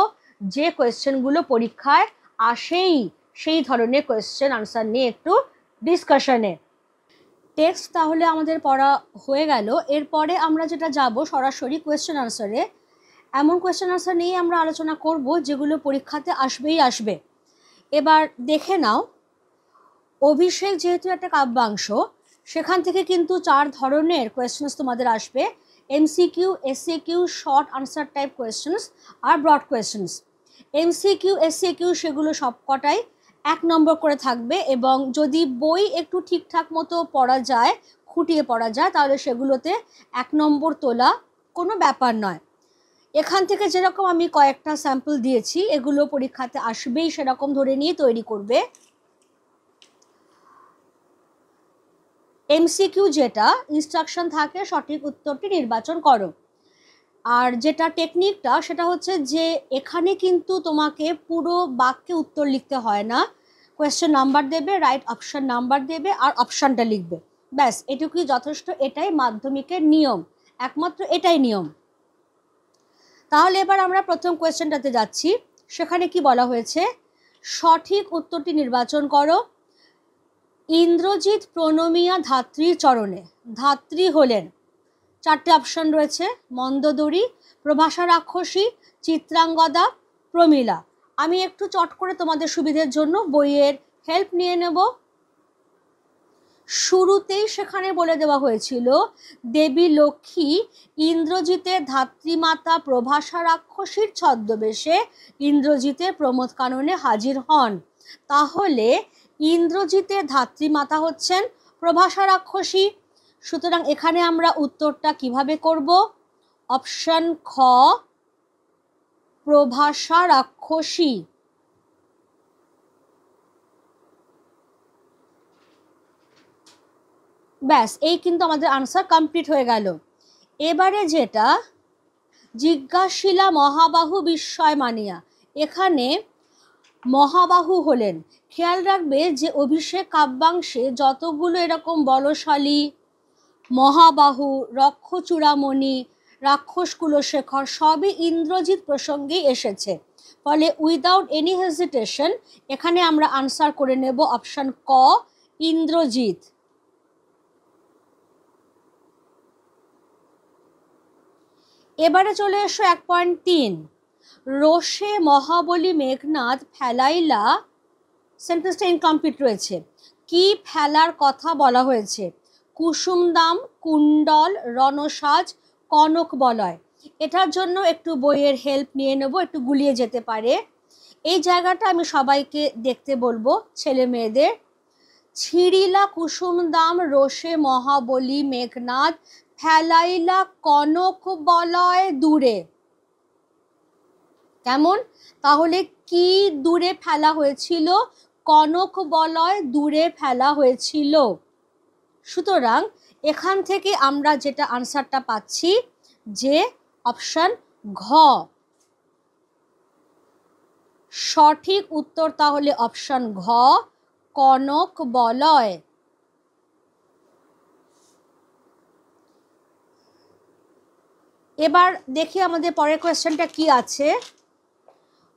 যে কোয়েশ্চেনগুলো পরীক্ষায় আসেই সেই ধরনের কোয়েশ্চেন আনসার নিয়ে একটু ডিসকাশনে। টেক্সট তাহলে আমাদের পড়া হয়ে গেল। এরপরে আমরা যেটা যাব সরাসরি কোয়েশ্চেন আনসারে। এমন কোয়েশ্চেন আনসার নিয়ে আমরা আলোচনা করব যেগুলো পরীক্ষাতে আসবেই আসবে। এবার দেখে নাও, অভিষেক যেহেতু একটা কাব্যাংশ, সেখান থেকে কিন্তু 4 ধরনের কোয়েশ্চেন্স তোমাদের আসবে। MCQ, SCQ, short answer type questions আর ব্রড কোয়েশ্চেন্স। এমসিকিউ, এসসিকিউ সেগুলো সবকটাই 1 নম্বর করে থাকবে, এবং যদি বই একটু ঠিকঠাক মতো পড়া যায়, খুঁটিয়ে পড়া যায়, তাহলে সেগুলোতে 1 নম্বর তোলা কোনো ব্যাপার নয়। এখান থেকে যেরকম আমি কয়েকটা স্যাম্পল দিয়েছি, এগুলো পরীক্ষাতে আসবেই সেরকম ধরে নিয়ে তৈরি করবে। এমসিকিউ যেটা ইনস্ট্রাকশন থাকে সঠিক উত্তরটি নির্বাচন করো, আর যেটা টেকনিকটা সেটা হচ্ছে যে এখানে কিন্তু তোমাকে পুরো বাক্যে উত্তর লিখতে হয় না। কোয়েশ্চেন নাম্বার দেবে, রাইট অপশন নাম্বার দেবে, আর অপশানটা লিখবে, ব্যাস এটুকুই যথেষ্ট। এটাই মাধ্যমিকের নিয়ম, একমাত্র এটাই নিয়ম। তাহলে এবার আমরা প্রথম কোয়েশ্চেনটাতে যাচ্ছি। সেখানে কি বলা হয়েছে, সঠিক উত্তরটি নির্বাচন করো। ইন্দ্রজিৎ প্রণমিয়া ধাত্রীর চরণে। ধাত্রী হলেন, 4টে অপশন রয়েছে, মন্দোদরী, প্রভাসা রাক্ষসী, চিত্রাঙ্গদা, প্রমীলা। আমি একটু চট করে তোমাদের সুবিধের জন্য বইয়ের হেল্প নিয়ে নেব। শুরুতেই সেখানে বলে দেওয়া হয়েছিল দেবী লক্ষ্মী ইন্দ্রজিতের ধাত্রীমাতা প্রভাসা রাক্ষসীর ছদ্মবেশে ইন্দ্রজিতের প্রমোদ কাননে হাজির হন। তাহলে ইন্দ্রজিতের ধাত্রীমাতা হচ্ছেন প্রভাসা রাক্ষসী। সুতরাং এখানে আমরা উত্তরটা কিভাবে করব, অপশন খ প্রভাসা রাক্ষসী। ব্যাস, এই কিন্তু আমাদের আনসার কমপ্লিট হয়ে গেল। এবারে যেটা জিজ্ঞাসিলা মহাবাহু বিস্ময় মানিয়া, এখানে মহাবাহু হলেন। খেয়াল রাখবে যে অভিষেক কাব্যাংশে যতগুলো এরকম বলশালী, মহাবাহু, রক্ষচূড়ামণি, রাক্ষস কুলশেখর সবই ইন্দ্রজিৎ প্রসঙ্গেই এসেছে। ফলে উইদাউট এনি হেজিটেশন এখানে আমরা আনসার করে নেব অপশন ক, ইন্দ্রজিৎ। এবারে চলে এসো 1.3, রোষে মহাবলী মেঘনাদ ফেলাইলা, সেন্টেন্সটা ইনকমপ্লিট রয়েছে। কি ফেলার কথা বলা হয়েছে? কুসুমদাম, কুণ্ডল, রণসাজ, কনক বলয়। এটার জন্য একটু বইয়ের হেল্প নিয়ে নেব, একটু গুলিয়ে যেতে পারে। এই জায়গাটা আমি সবাইকে দেখতে বলবো, ছেলে মেয়েদের। ছিড়িলা কুসুমদাম রোষে মহাবলী মেঘনাদ ফেলাইলা কনক বলয় দূরে। কেমন? তাহলে কি দূরে ফেলা হয়েছিল? কনক বলয় দূরে ফেলা হয়েছিল। সুতরাং এখান থেকে আমরা যেটা আনসারটা পাচ্ছি যে অপশন ঘ সঠিক উত্তর, তাহলে অপশন ঘ, কনক বলয়। এবার দেখি আমাদের পরের কোয়েশ্চেনটা কি আছে।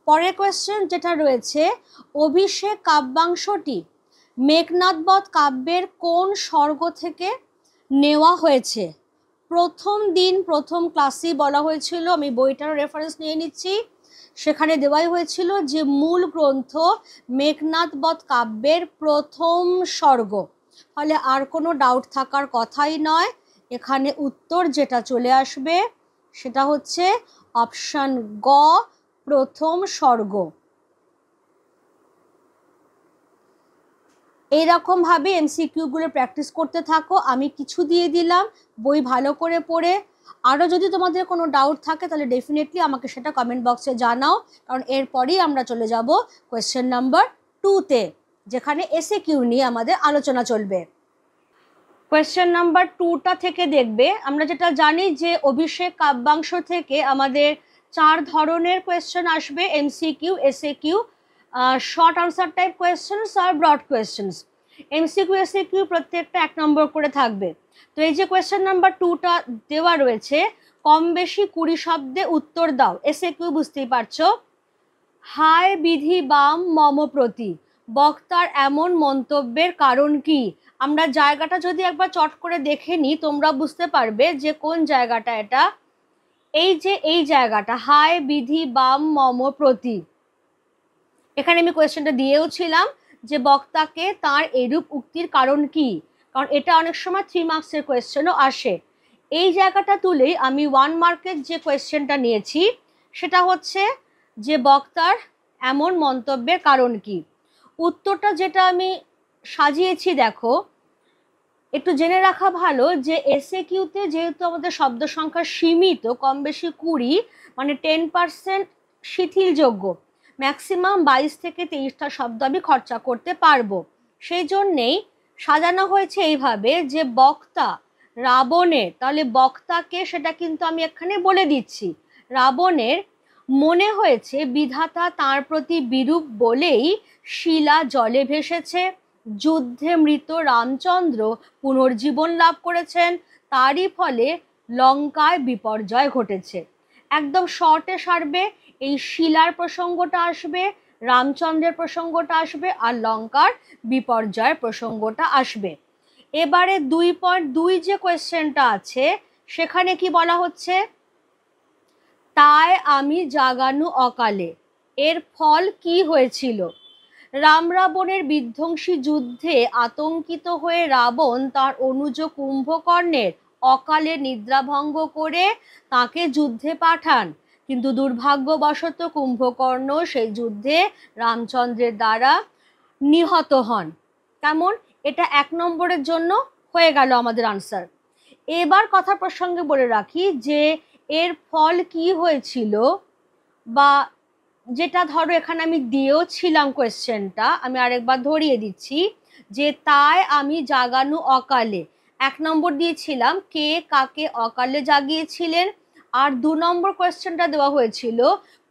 পরের কোয়েশ্চেন যেটা রয়েছে, অভিষেক কাব্যাংশটি মেঘনাদবধ কাব্যের কোন স্বর্গ থেকে নেওয়া হয়েছে? প্রথম দিন প্রথম ক্লাসেই বলা হয়েছিল, আমি বইটার রেফারেন্স নিয়ে নিচ্ছি, সেখানে দেওয়াই হয়েছিল যে মূল গ্রন্থ মেঘনাদবধ কাব্যের প্রথম স্বর্গ। ফলে আর কোনো ডাউট থাকার কথাই নয়, এখানে উত্তর যেটা চলে আসবে সেটা হচ্ছে অপশন গ, প্রথম স্বর্গ। এইরকমভাবে এমসিকিউগুলো প্র্যাকটিস করতে থাকো। আমি কিছু দিয়ে দিলাম, বই ভালো করে পড়ে। আরও যদি তোমাদের কোনো ডাউট থাকে তাহলে ডেফিনেটলি আমাকে সেটা কমেন্ট বক্সে জানাও, কারণ এরপরেই আমরা চলে যাব কোয়েশ্চেন নাম্বার 2-তে, যেখানে এসএকিউ নিয়ে আমাদের আলোচনা চলবে। কোয়েশ্চেন নাম্বার 2টা থেকে দেখবে, আমরা যেটা জানি যে অভিষেক কাব্যাংশ থেকে আমাদের 4 ধরনের কোয়েশ্চেন আসবে, MCQ, SAQ, short answer type questions আর ব্রড কোয়েশ্চেন্স। এমসিকিউ এসএকিউ প্রত্যেকটা 1 নম্বর করে থাকবে। তো এই যে কোয়েশ্চেন নাম্বার 2টা দেওয়া রয়েছে, কম বেশি 20 শব্দে উত্তর দাও। এসএকিউ বুঝতেই পারছো। হায় বিধি বাম মম প্রতি, বক্তার এমন মন্তব্যের কারণ কি? আমরা জায়গাটা যদি একবার চট করে দেখে নিই তোমরা বুঝতে পারবে যে কোন জায়গাটা এটা। এই যে এই জায়গাটা, হায় বিধি বাম মম প্রতি, এখানে আমি কোয়েশ্চেনটা দিয়েও ছিলাম যে বক্তাকে তার এরূপ উক্তির কারণ কি, কারণ এটা অনেক সময় 3 মার্কসের কোয়েশ্চেনও আসে। এই জায়গাটা তুলেই আমি 1 মার্কের যে কোয়েশ্চেনটা নিয়েছি সেটা হচ্ছে যে বক্তার এমন মন্তব্যের কারণ কি। উত্তরটা যেটা আমি সাজিয়েছি দেখো, একটু জেনে রাখা ভালো যে এসএকিউতে যেহেতু আমাদের শব্দ সংখ্যা সীমিত, কম বেশি 20, মানে 10% শিথিলযোগ্য, ম্যাক্সিমাম 22 থেকে 23টা শব্দ আমি খরচা করতে পারবো। সেই জন্যেই সাজানো হয়েছে এইভাবে যে বক্তা রাবণের, তাহলে বক্তাকে সেটা কিন্তু আমি এখানে বলে দিচ্ছি, রাবণের মনে হয়েছে বিধাতা তার প্রতি বিরূপ বলেই শিলা জলে ভেসেছে, যুদ্ধে মৃত রামচন্দ্র পুনর্জীবন লাভ করেছেন, তারই ফলে লঙ্কায় বিপর্যয় ঘটেছে। একদম শর্টে সারবে, এই শিলার প্রসঙ্গটা আসবে, রামচন্দ্রের প্রসঙ্গটা আসবে, আর লঙ্কার বিপর্যয়ের প্রসঙ্গটা আসবে। এবারে 2.2 যে কোয়েশ্চেনটা আছে সেখানে কি বলা হচ্ছে, তাই আমি জাগানু অকালে, এর ফল কি হয়েছিল? রাম রাবণের বিধ্বংসী যুদ্ধে আতঙ্কিত হয়ে রাবণ তার অনুজ কুম্ভকর্ণের অকালে নিদ্রাভঙ্গ করে তাকে যুদ্ধে পাঠান, কিন্তু দুর্ভাগ্যবশত কুম্ভকর্ণ সেই যুদ্ধে রামচন্দ্রের দ্বারা নিহত হন। কেমন? এটা 1 নম্বরের জন্য হয়ে গেল আমাদের আনসার। এবার কথা প্রসঙ্গে বলে রাখি যে এর ফল কি হয়েছিল, বা যেটা ধরো এখানে আমি দিয়েও ছিলাম কোয়েশ্চেনটা, আমি আরেকবার ধরিয়ে দিচ্ছি যে তাই আমি জাগানু অকালে, 1 নম্বর দিয়েছিলাম কে কাকে অকালে জাগিয়েছিলেন, আর 2 নম্বর কোয়েশ্চেনটা দেওয়া হয়েছিল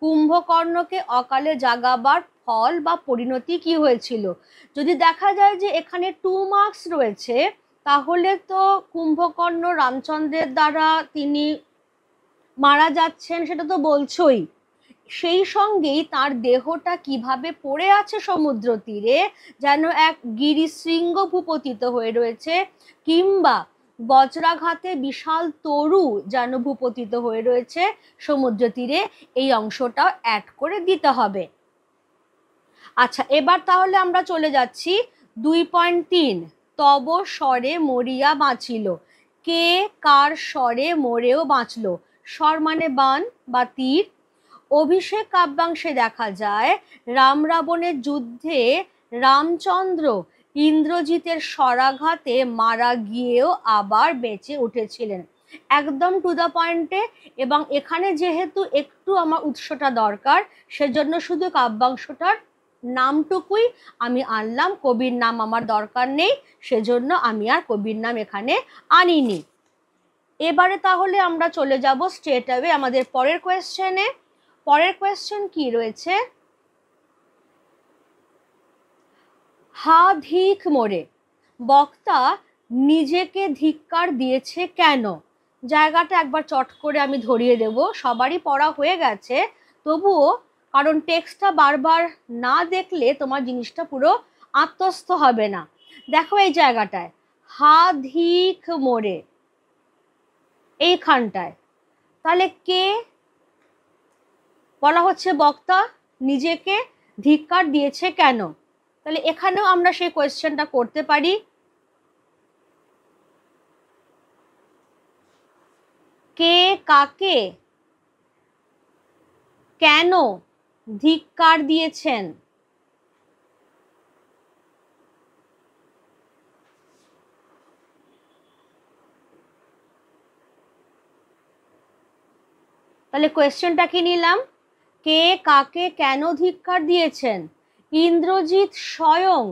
কুম্ভকর্ণকে অকালে জাগাবার ফল বা পরিণতি কি হয়েছিল। যদি দেখা যায় যে এখানে 2 মার্কস রয়েছে, তাহলে তো কুম্ভকর্ণ রামচন্দ্রের দ্বারা তিনি মারা যাচ্ছেন সেটা তো বলছই, সেই সঙ্গেই তার দেহটা কিভাবে পড়ে আছে সমুদ্র তীরে, যেন এক গিরিশৃঙ্গ ভূপতিত হয়ে রয়েছে, কিংবা বজ্রাঘাতে বিশাল তরু যেন ভূপতিত হয়ে রয়েছে সমুদ্র তীরে, এই অংশটাও অ্যাড করে দিতে হবে। আচ্ছা, এবার তাহলে আমরা চলে যাচ্ছি 2.3, তব স্বরে মরিয়া বাঁচিল। কে কার স্বরে মরেও বাঁচল? স্বর মানে বাণ বা তীর। অভিষেক কাব্যাংশে দেখা যায় রাম রাবণের যুদ্ধে রামচন্দ্র ইন্দ্রজিতের স্বরাঘাতে মারা গিয়েও আবার বেঁচে উঠেছিলেন। একদম টু দ্য পয়েন্টে, এবং এখানে যেহেতু একটু আমার উৎসটা দরকার, সেজন্য শুধু কাব্যাংশটার নামটুকুই আমি আনলাম, কবির নাম আমার দরকার নেই, সেজন্য আমি আর কবির নাম এখানে আনিনি। এবারে তাহলে আমরা চলে যাব স্ট্রেট অ্যাওয়ে আমাদের পরের কোয়েশ্চেনে। পরের কোয়েশ্চেন কি রয়েছে? হা ধিক মোরে, বক্তা নিজেকে ধিক্কার দিয়েছে কেন? জায়গাটা একবার চট করে আমি ধরিয়ে দেব, সবারই পড়া হয়ে গেছে, তবুও, কারণ টেক্সটটা বারবার না দেখলে তোমার জিনিসটা পুরো আত্মস্থ হবে না। দেখো এই জায়গাটায় হা ধিক মোরে, এইখানটায়, তাহলে কে বলা হচ্ছে বক্তা নিজেকে ধিক্কার দিয়েছে কেন? তাহলে এখানেও আমরা সেই কোয়েশ্চেনটা করতে পারি। কে কাকে কেন ধিক্কার দিয়েছেন? তাহলে কোয়েশ্চেনটা কি নিলাম? কে কাকে কেন ধিক্কার দিয়েছেন? ইন্দ্রজিৎ স্বয়ং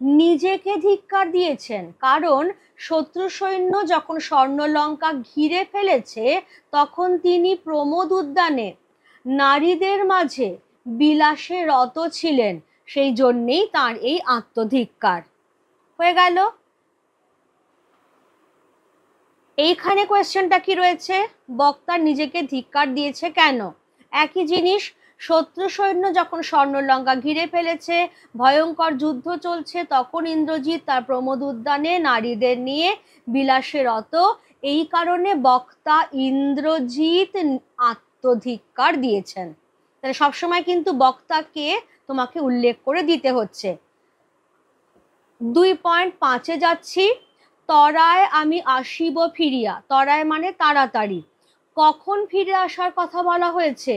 নিজেকে ধিক্কার দিয়েছেন, কারণ শত্রু সৈন্য যখন স্বর্ণলঙ্কা ঘিরে ফেলেছে, তখন তিনি প্রমোদ উদ্যানে নারীদের মাঝে বিলাসে রত ছিলেন, সেই জন্যেই তার এই আত্মধিক্কার হয়ে গেল। এইখানে কোয়েশ্চেনটা কি রয়েছে? বক্তা নিজেকে ধিক্কার দিয়েছে কেন? একই জিনিস, শত্রু সৈন্য যখন স্বর্ণলঙ্কা ঘিরে ফেলেছে, ভয়ঙ্কর যুদ্ধ চলছে, তখন ইন্দ্রজিৎ তার প্রমোদ উদ্যানে নারীদের নিয়ে বিলাসে রত, এই কারণে বক্তা ইন্দ্রজিৎ আত্মধিক্কার দিয়েছেন। তাহলে সবসময় কিন্তু বক্তাকে তোমাকে উল্লেখ করে দিতে হচ্ছে। 2.5-এ যাচ্ছি। তরায় আমি আসিব ফিরিয়া, তরায় মানে তাড়াতাড়ি, কখন ফিরে আসার কথা বলা হয়েছে?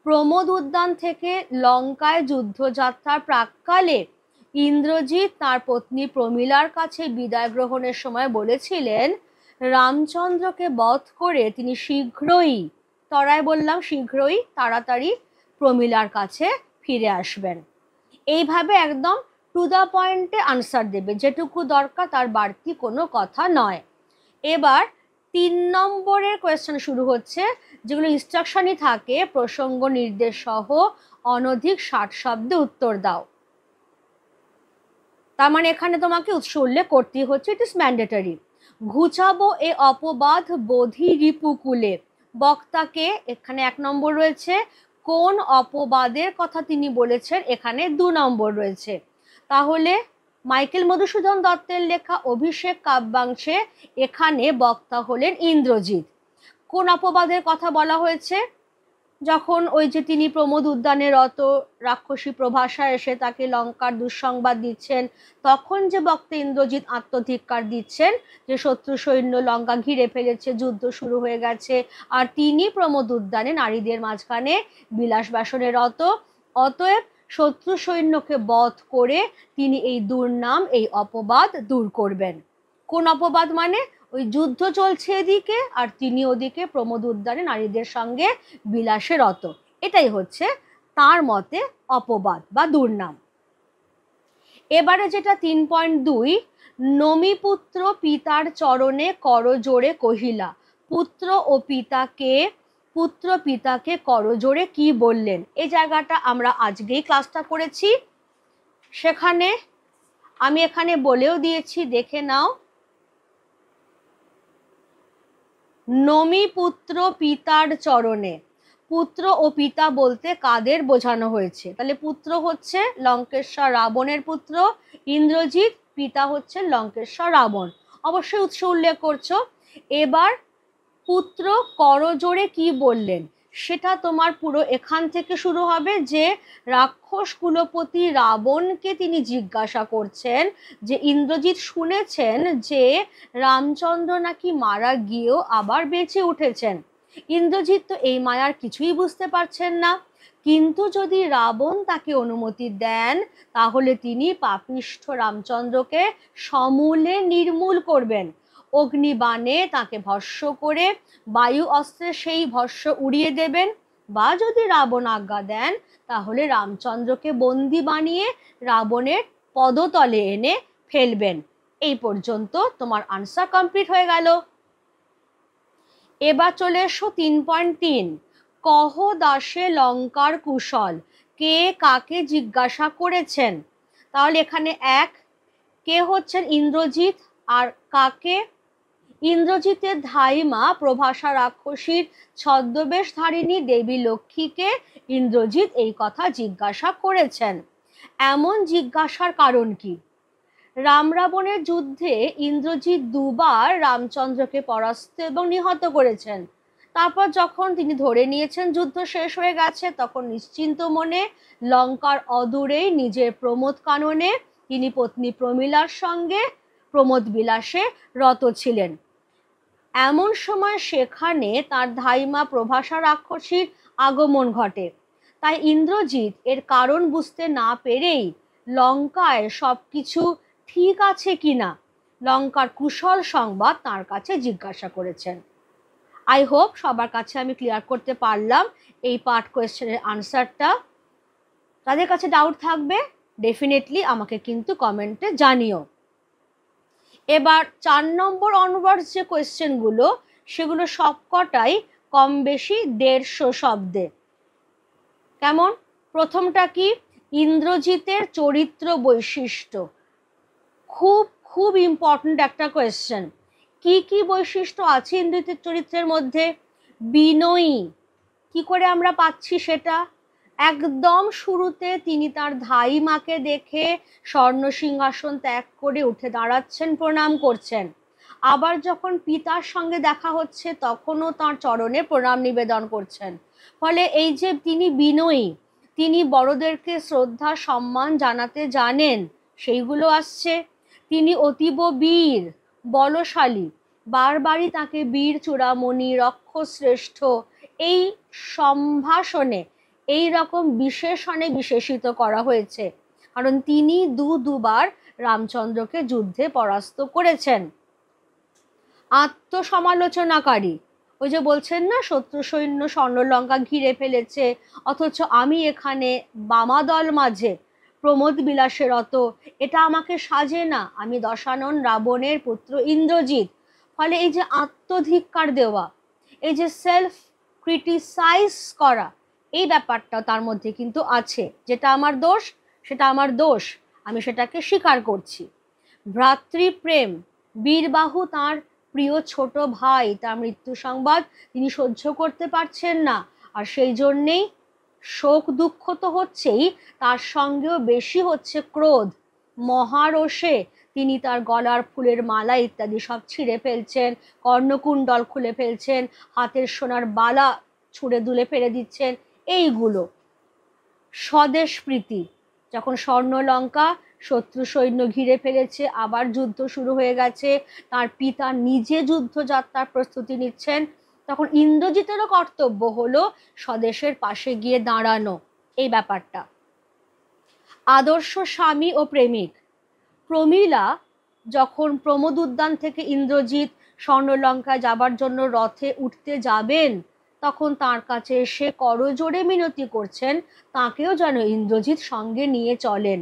প্রমোদ উদ্যান থেকে লঙ্কায় যুদ্ধযাত্রার প্রাক্কালে ইন্দ্রজিৎ তার পত্নী প্রমীলার কাছে বিদায় গ্রহণের সময় বলেছিলেন রামচন্দ্রকে বধ করে তিনি শীঘ্রই, তরায় বললাম শীঘ্রই, তাড়াতাড়ি প্রমীলার কাছে ফিরে আসবেন। এইভাবে একদম টু দ্য পয়েন্টে আনসার দেবে, যেটুকু দরকার তার বাড়তি কোনো কথা নয়। এবার 3 নম্বরের কোয়েশ্চেন শুরু হচ্ছে, যেগুলো ইনস্ট্রাকশনই থাকে, প্রসঙ্গ নির্দেশ সহ অনধিক 60 শব্দে উত্তর দাও। তার মানে এখানে তোমাকে উৎস উল্লেখ করতেই হচ্ছে, ইট ইস ম্যান্ডেটরি। ঘুচাবো এ অপবাদ বোধি রিপুকুলে, বক্তাকে এখানে 1 নম্বর রয়েছে, কোন অপবাদের কথা তিনি বলেছেন এখানে 2 নম্বর রয়েছে। তাহলে মাইকেল মধুসূদন দত্তের লেখা অভিষেক কাব্যাংশে এখানে বক্তা হলেন ইন্দ্রজিৎ। কোন অপবাদের কথা বলা হয়েছে? যখন ওই যে তিনি প্রমোদ উদ্যানে রত, রাক্ষসী প্রভাষা এসে তাকে লঙ্কার দুঃসংবাদ দিচ্ছেন, তখন যে বক্তা ইন্দ্রজিৎ আত্মধিক্কার দিচ্ছেন যে শত্রু সৈন্য লঙ্কা ঘিরে ফেলেছে, যুদ্ধ শুরু হয়ে গেছে, আর তিনি প্রমোদ উদ্যানে নারীদের মাঝখানে বিলাস বাসনে রত, অতএব শত্রু সৈন্যকে বধ করে তিনি এই দুর্নাম, এই অপবাদ দূর করবেন। কোন অপবাদ মানে? ওই যুদ্ধ চলছে এদিকে আর তিনি ওদিকে প্রমোদ উদ্যানে নারীদের সঙ্গে বিলাসে রত, এটাই হচ্ছে তার মতে অপবাদ বা দুর্নাম। এবারে যেটা 3.2, নমিপুত্র পিতার চরণে করজোড়ে কহিলা। পুত্র পিতাকে করজোড়ে কি বললেন? এই জায়গাটা আমরা আজকেই ক্লাসটা করেছি, সেখানে আমি এখানে বলেও দিয়েছি, দেখে নাও। নমিপুত্র পিতার চরণে, পুত্র ও পিতা বলতে কাদের বোঝানো হয়েছে? তাহলে পুত্র হচ্ছে লঙ্কেশ্বর রাবণের পুত্র ইন্দ্রজিৎ, পিতা হচ্ছে লঙ্কেশ্বর রাবণ, অবশ্যই উৎস উল্লেখ করছো। এবার পুত্র করজোড়ে কি বললেন সেটা তোমার পুরো এখান থেকে শুরু হবে, যে রাক্ষস কুলপতি রাবণকে তিনি জিজ্ঞাসা করছেন যে ইন্দ্রজিৎ শুনেছেন যে রামচন্দ্র নাকি মারা গিয়েও আবার বেঁচে উঠেছেন। ইন্দ্রজিৎ তো এই মায়ার কিছুই বুঝতে পারছেন না, কিন্তু যদি রাবণ তাকে অনুমতি দেন তাহলে তিনি পাপিষ্ঠ রামচন্দ্রকে সমূলে নির্মূল করবেন, অগ্নিবাণে তাকে ভস্ম করে বায়ু অস্ত্রে সেই ভস্ম উড়িয়ে দেবেন, বা যদি রাবণ আজ্ঞা দেন তাহলে রামচন্দ্রকে বন্দি বানিয়ে রাবণের পদতলে এনে ফেলবেন। এই পর্যন্ত তোমার আনসার কমপ্লিট হয়ে গেল। এবার চলে এসো 3.3, কহ দাসে লঙ্কার কুশল। কে কাকে জিজ্ঞাসা করেছেন? তাহলে এখানে কে হচ্ছেন? ইন্দ্রজিৎ। আর কাকে? ইন্দ্রজিতের ধাইমা প্রভাসা রাক্ষসীর ছদ্মবেশধারিণী দেবী লক্ষ্মীকে ইন্দ্রজিৎ এই কথা জিজ্ঞাসা করেছেন। এমন জিজ্ঞাসার কারণ কি? রাম রাবণের যুদ্ধে ইন্দ্রজিৎ দুবার রামচন্দ্রকে পরাস্ত এবং নিহত করেছেন। তারপর যখন তিনি ধরে নিয়েছেন যুদ্ধ শেষ হয়ে গেছে, তখন নিশ্চিন্ত মনে লঙ্কার অদূরেই নিজের প্রমোদ কাননে তিনি পত্নী প্রমীলার সঙ্গে প্রমোদ বিলাসে রত ছিলেন। এমন সময় সেখানে তার ধাইমা প্রভাসা রাক্ষসীর আগমন ঘটে। তাই ইন্দ্রজিৎ এর কারণ বুঝতে না পেরেই লঙ্কায় সবকিছু ঠিক আছে কিনা লঙ্কার কুশল সংবাদ তার কাছে জিজ্ঞাসা করেছেন। আই হোপ সবার কাছে আমি ক্লিয়ার করতে পারলাম এই পার্ট কোয়েশ্চেনের আনসারটা। তাদের কাছে ডাউট থাকবে ডেফিনেটলি আমাকে কিন্তু কমেন্টে জানিও। এবার 4 নম্বর অনওয়ার্ডস যে কোয়েশ্চেনগুলো, সেগুলো সবকটাই কম বেশি 150 শব্দে। কেমন? প্রথমটা কি? ইন্দ্রজিতের চরিত্র বৈশিষ্ট্য। খুব খুব ইম্পর্ট্যান্ট একটা কোয়েশ্চেন। কি কি বৈশিষ্ট্য আছে ইন্দ্রজিতের চরিত্রের মধ্যে? বিনয়ী। কি করে আমরা পাচ্ছি সেটা? একদম শুরুতে তিনি তার ধাইমাকে দেখে স্বর্ণ সিংহাসন ত্যাগ করে উঠে দাঁড়াচ্ছেন, প্রণাম করছেন। আবার যখন পিতার সঙ্গে দেখা হচ্ছে তখনও তার চরণে প্রণাম নিবেদন করছেন। ফলে এই যে তিনি বিনয়ী, তিনি বড়দেরকে শ্রদ্ধা সম্মান জানাতে জানেন, সেইগুলো আসছে। তিনি অতীব বীর, বলশালী, বারবারই তাকে বীর চূড়ামণি, রক্ষশ্রেষ্ঠ এই সম্ভাষণে এই রকম বিশেষণে বিশেষিত করা হয়েছে, কারণ তিনি দুবার রামচন্দ্রকে যুদ্ধে পরাস্ত করেছেন। আত্মসমালোচনাকারী, ওই যে বলছেন না শত্রু সৈন্য স্বর্ণলঙ্কা ঘিরে ফেলেছে, অথচ আমি এখানে বামাদল মাঝে প্রমোদ বিলাসে রত, এটা আমাকে সাজে না, আমি দশানন রাবণের পুত্র ইন্দ্রজিৎ। ফলে এই যে আত্মধিক্কার দেওয়া, এই যে সেলফ ক্রিটিসাইজ করা, এই ব্যাপারটা তার মধ্যে কিন্তু আছে। যেটা আমার দোষ সেটা আমার দোষ, আমি সেটাকে স্বীকার করছি। ভ্রাতৃপ্রেম, বীরবাহু তার প্রিয় ছোট ভাই তার মৃত্যু সংবাদ তিনি সহ্য করতে পারছেন না, আর সেই জন্যেই শোক দুঃখ তো হচ্ছেই, তার সঙ্গেও বেশি হচ্ছে ক্রোধ। মহারোষে তিনি তার গলার ফুলের মালা ইত্যাদি সব ছিঁড়ে ফেলছেন, কর্ণকুণ্ডল খুলে ফেলছেন, হাতের সোনার বালা ছুঁড়ে দুলে ফেলে দিচ্ছেন। এইগুলো স্বদেশ প্রীতি, যখন স্বর্ণলঙ্কা শত্রু সৈন্য ঘিরে ফেলেছে, আবার যুদ্ধ শুরু হয়ে গেছে, তার পিতা নিজে যুদ্ধযাত্রার প্রস্তুতি নিচ্ছেন, তখন ইন্দ্রজিতেরও কর্তব্য হলো স্বদেশের পাশে গিয়ে দাঁড়ানো, এই ব্যাপারটা। আদর্শ স্বামী ও প্রেমিক, প্রমীলা যখন প্রমোদ উদ্যান থেকে ইন্দ্রজিৎ স্বর্ণলঙ্কায় যাবার জন্য রথে উঠতে যাবেন, তখন তার কাছে এসে করজোড়ে মিনতি করছেন তাকেও যেন ইন্দ্রজিৎ সঙ্গে নিয়ে চলেন।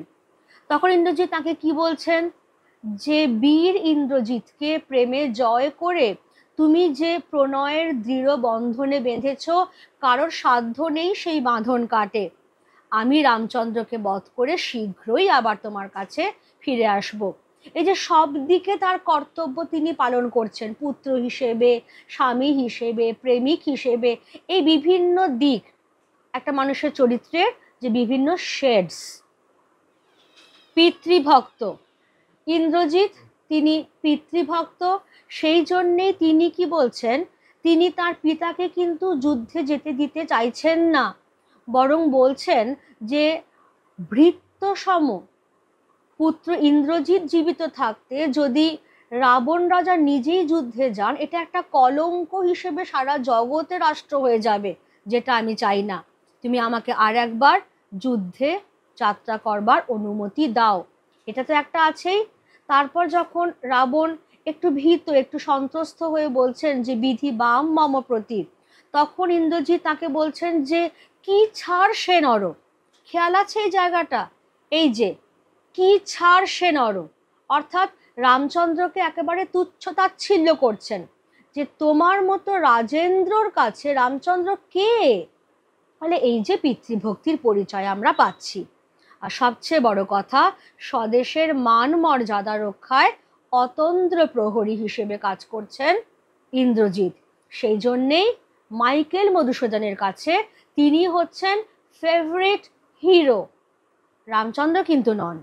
তখন ইন্দ্রজিৎ তাকে কি বলছেন, যে বীর ইন্দ্রজিৎকে প্রেমে জয় করে তুমি যে প্রণয়ের দৃঢ় বন্ধনে বেঁধেছ, কারোর সাধ্য নেই সেই বাঁধন কাটে। আমি রামচন্দ্রকে বধ করে শীঘ্রই আবার তোমার কাছে ফিরে আসব। এই যে সব দিকে তার কর্তব্য তিনি পালন করছেন, পুত্র হিসেবে, স্বামী হিসেবে, প্রেমিক হিসেবে, এই বিভিন্ন দিক একটা মানুষের চরিত্রের যে বিভিন্ন শেডস। পিতৃভক্ত ইন্দ্রজিৎ, তিনি পিতৃভক্ত, সেই জন্যেই তিনি কি বলছেন, তিনি তার পিতাকে কিন্তু যুদ্ধে যেতে দিতে চাইছেন না, বরং বলছেন যে ভৃত্যসম পুত্র ইন্দ্রজিৎ জীবিত থাকতে যদি রাবণ রাজা নিজেই যুদ্ধে যান, এটা একটা কলঙ্ক হিসেবে সারা জগতে রাষ্ট্র হয়ে যাবে, যেটা আমি চাই না। তুমি আমাকে আর একবার যুদ্ধে যাত্রা করবার অনুমতি দাও। এটা তো একটা আছেই। তারপর যখন রাবণ একটু ভীত, একটু সন্ত্রস্ত হয়ে বলছেন যে বিধি বাম মম প্রতি, তখন ইন্দ্রজিৎ তাকে বলছেন যে কি ছাড় সে নর। খেয়াল আছে এই জায়গাটা, এই যে কি ছাড় সে নর, অর্থাৎ রামচন্দ্রকে একেবারে তুচ্ছ তাচ্ছিল্য করছেন, যে তোমার মতো রাজেন্দ্রর কাছে রামচন্দ্র কে। ফলে এই যে পিতৃভক্তির পরিচয় আমরা পাচ্ছি। আর সবচেয়ে বড় কথা, স্বদেশের মান মর্যাদা রক্ষায় অতন্দ্র প্রহরী হিসেবে কাজ করছেন ইন্দ্রজিৎ। সেই জন্যেই মাইকেল মধুসূদনের কাছে তিনি হচ্ছেন ফেভারিট হিরো, রামচন্দ্র কিন্তু নন।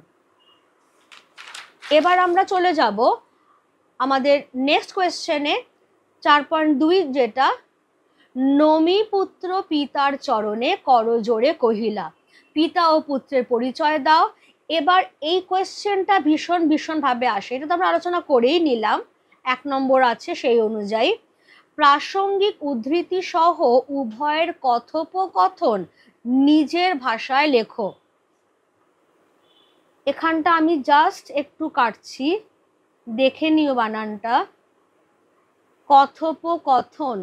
এবার আমরা চলে যাব আমাদের নেক্সট কোয়েশ্চেনে, 4.2, যেটা নমি পুত্র পিতার চরণে করজোড়ে কহিলা। পিতা ও পুত্রের পরিচয় দাও। এবার এই কোয়েশ্চেনটা ভীষণভাবে আসে, এটা তো আমরা আলোচনা করেই নিলাম, 1 নম্বর আছে সেই অনুযায়ী। প্রাসঙ্গিক উদ্ধৃতি সহ উভয়ের কথোপকথন নিজের ভাষায় লেখো। এখানটা আমি জাস্ট একটু কাটছি, দেখে নিও বানানটা। কথোপকথন।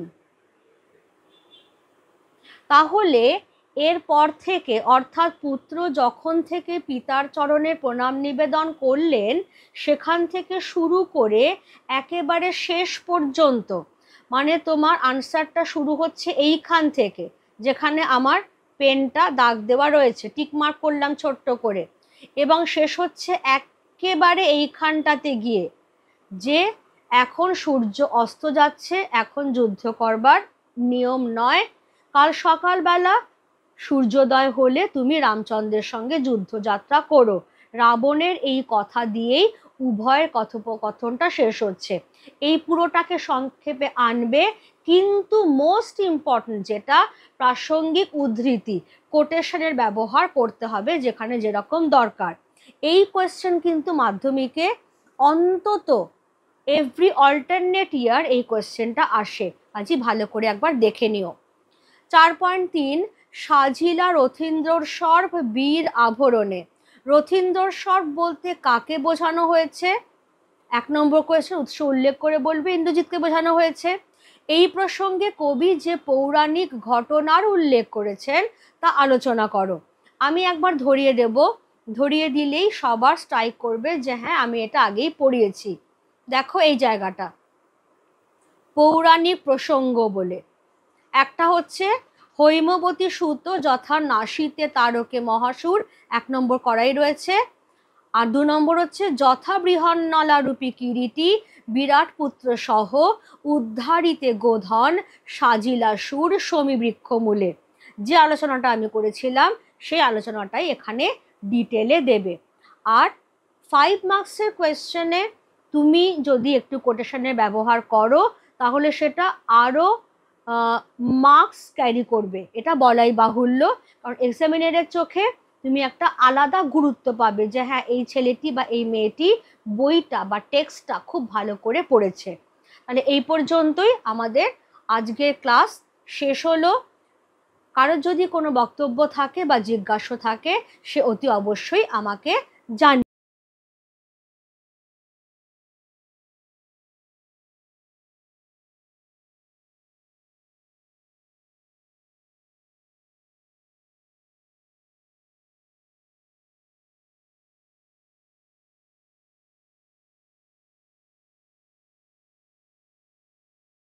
তাহলে এরপর থেকে, অর্থাৎ পুত্র যখন থেকে পিতার চরণে প্রণাম নিবেদন করলেন, সেখান থেকে শুরু করে একেবারে শেষ পর্যন্ত, মানে তোমার আনসারটা শুরু হচ্ছে এইখান থেকে, যেখানে আমার পেনটা দাগ দেওয়া রয়েছে, টিকমার্ক করলাম ছোট্ট করে, এবং শেষ হচ্ছে একেবারে এইখানটাতে গিয়ে, যে এখন সূর্য অস্ত যাচ্ছে, এখন যুদ্ধ করবার নিয়ম নয়, কাল সকালবেলা সূর্যোদয় হলে তুমি রামচন্দ্রের সঙ্গে যুদ্ধযাত্রা করো। রাবণের এই কথা দিয়েই উভয়ের কথোপকথনটা শেষ হচ্ছে। এই পুরোটাকে সংক্ষেপে আনবে, কিন্তু মোস্ট ইম্পর্টেন্ট যেটা, প্রাসঙ্গিক উদ্ধৃতি, কোটেশনের ব্যবহার করতে হবে যেখানে যেরকম দরকার। এই কোয়েশ্চেন কিন্তু মাধ্যমিকে অন্তত এভরি অল্টারনেট ইয়ার এই কোয়েশ্চেনটা আসে, আজই ভালো করে একবার দেখে নিও। 4.3, সাজিলা রথীন্দ্রর সর্ব বীর আভরণে। রথীন্দ্রর সর্ব বলতে কাকে বোঝানো হয়েছে? 1 নম্বর কোয়েশ্চেন, উৎস উল্লেখ করে বলবে ইন্দ্রজিৎকে বোঝানো হয়েছে। এই প্রসঙ্গে কবি যে পৌরাণিক ঘটনার উল্লেখ করেছেন তা আলোচনা করো। আমি একবার ধরিয়ে দেব, ধরিয়ে দিলেই সবার স্ট্রাইক করবে যে হ্যাঁ আমি এটা আগেই পড়িয়েছি। দেখো এই জায়গাটা, পৌরাণিক প্রসঙ্গ বলে একটা হচ্ছে হৈমবতী সুত যথা নাসিতে তারকে মহাসুর, 1 নম্বর করাই রয়েছে। আর 2 নম্বর হচ্ছে যথা বৃহন্নলা রূপী কিরীটি বিরাট পুত্র সহ উদ্ধারিতে গোধন সাজিলা সুর সমী বৃক্ষ মূলে। যে আলোচনাটা আমি করেছিলাম সেই আলোচনাটাই এখানে ডিটেলে দেবে। আর 5 মার্কসের কোয়েশ্চেনে তুমি যদি একটু কোটেশনের ব্যবহার করো তাহলে সেটা আরও মার্কস ক্যারি করবে, এটা বলাই বাহুল্য। কারণ এক্সামিনারের চোখে তুমি একটা আলাদা গুরুত্ব পাবে যে হ্যাঁ এই ছেলেটি বা এই মেয়েটি বইটা বা টেক্সটটা খুব ভালো করে পড়েছে। তাহলে এই পর্যন্তই আমাদের আজকের ক্লাস শেষ হলো। কারোর যদি কোনো বক্তব্য থাকে বা জিজ্ঞাসা থাকে সে অতি অবশ্যই আমাকে জানিয়ে